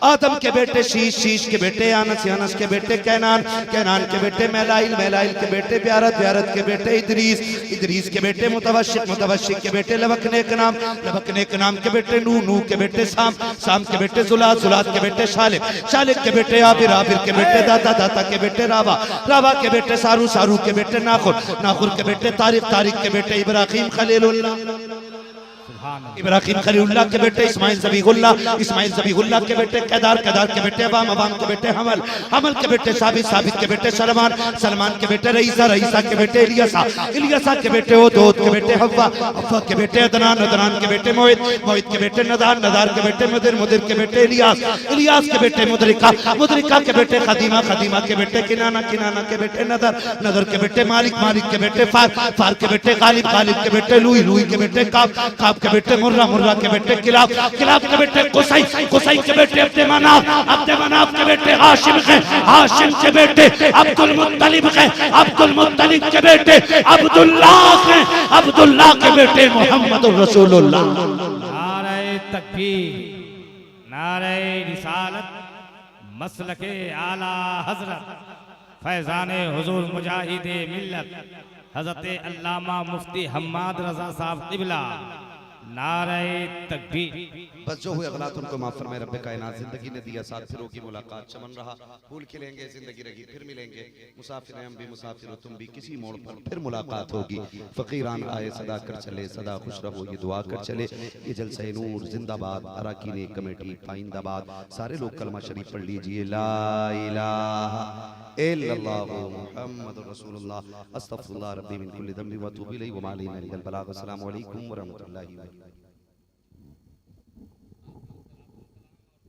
आदम के बेटे शीश, शीश के बेटे अनस, अनस के बेटे कैनान, कैनान के बेटे मैलाइल, मैलाइल के बेटे ब्यारत, ब्यारत के बेटे इदरीस, इदरीस के बेटे मुतवशिक, मुतवशिक के बेटे लबकने के नाम, लबकने के नाम के बेटे नूह, नूह के बेटे साम, साम के बेटे जुलात, जुलात के बेटे शालिक, शालिक के बेटे आबिर, आबिर के बेटे दाता, दाता के बेटे रावा, रावा के बेटे सारू, सारू के बेटे नाखुर, नाखुर के बेटे तारिक, तारिक के बेटे इब्राहिम खलीलुल्लाह, इब्राहिम खलीलुल्लाह के बेटे इस्माइल ज़बीहुल्लाह, इस्माइल ज़बीहुल्लाह के बेटे केदार, केदार के बेटे अवाम, अवाम के बेटे हमल, हमल के बेटे साबित, साबित के बेटे सलमान, सलमान के बेटे रईसा, रईसा के बेटे इलियासा, इलियासा के बेटे ओदोद के बेटे हव्वा, हव्वा के बेटे अदनान, अदनान के बेटे मोहित, मोहित के बेटे नदार, नदार के बेटे मुदिर, मुदिर के बेटे इलियास, इलियास के बेटे मुदरिका, मुदरिका के बेटे खदीमा, खदीमा के बेटे किनाना, किनाना के बेटे नदर, नदर के बेटे मालिक, मालिक के बेटे फार, फार के बेटे गालिब, गालिब के बेटे लुई, लुई के बेटे काब, काब के बेटे मुर्रा, मुर्रा के बेटे किलाब, किलाब के बेटे कुसै, कुसै के बेटे अब्दे मनाफ, अब्दे मनाफ के बेटे हाशिम है, हाशिम के बेटे अब्दुल मुत्तलिब है, अब्दुल मुत्तलिब के बेटे अब्दुल्लाह है, अब्दुल्लाह के बेटे मोहम्मदुर रसूलुल्लाह। नारे तकबीर, नारे रिसालत, मसलके आला हजरत फैजाने हुजूर मुजाहिदे मिल्लत हजरत अल्लामा मुफ्ती हम्माद रजा साहब क़िबला नारे तकबीर। बस जो हुए गलत उनको माफ फरमाए रब्बे कायनात। जिंदगी ने दिया साथ, फिर होगी मुलाकात, चमन रहा फूल खिलेंगे, जिंदगी रही फिर मिलेंगे। मुसाफिर हैं हम भी, मुसाफिर हो तुम भी, किसी मोड़ पर फिर मुलाकात होगी। फकीरान आए सदा कर चले, सदा खुश रहो ये दुआ कर चले। ये जलसा नूर जिंदाबाद, अराकीन कमेटी पाइंदाबाद। सारे लोग कलमा शरीफ पढ़ लीजिए, ला इलाहा इल्लल्लाहु मुहम्मदुर रसूलुल्लाह अस्तगफिरुल्लाह रब्बी मिन कुल्ली ज़ंबि व अतूबु इलैहि व मा अलैना इल्लल बलाग। अस्सलामु अलैकुम व रहमतुल्लाहि व बरकातहू।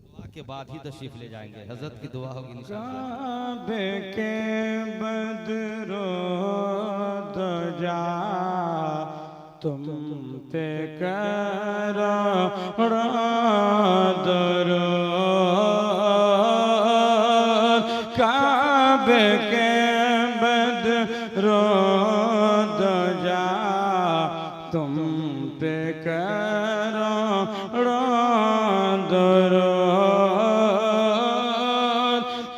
दुआ के बाद ही तशरीफ ले जाएंगे, हजरत की दुआ होगी इंशाअल्लाह। काबे के बदरो दजा तुम पे करो दरूद। काबे के बदरो दजा तुम पे करो दरूद।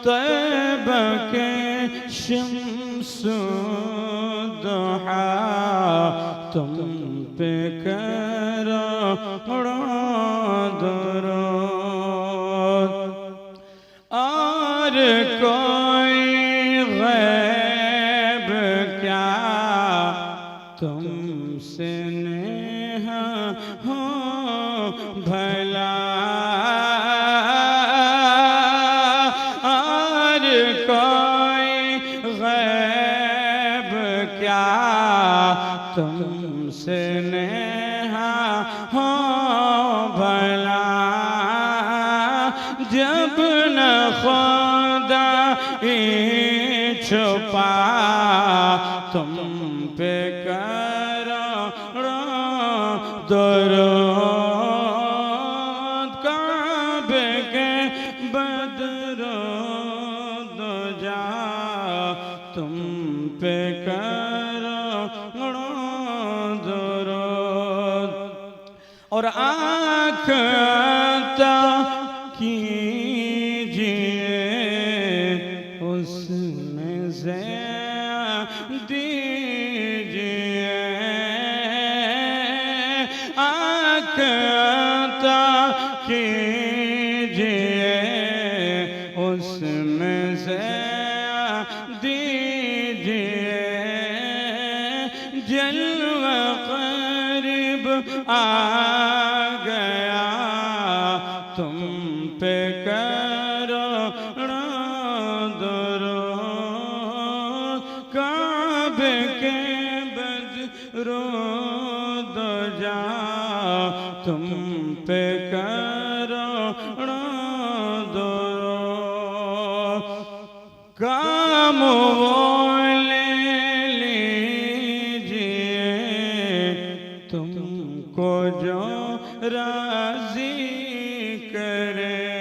तैबा के शम्सु दुहा तुम पे करो दरूद। और कोई गैब क्या तुमसे नेह हो भला। और कोई गैब क्या तुमसे नेह हो भला। जब न खुदा छुपा तुम पे करो दरूद। काबे के बदरो दजा तुम पे करो दरूद। और आँख अता कीजिए उसमें से दीजिए। आँख अता कीजिए उसमें से दीजिए। जलवा करीब आ गया तुम पे करो दरूद। काबे के बदरो दजा तुम पे करो दरूद। काम वो ले लीजिए तुमको जो राजी करे।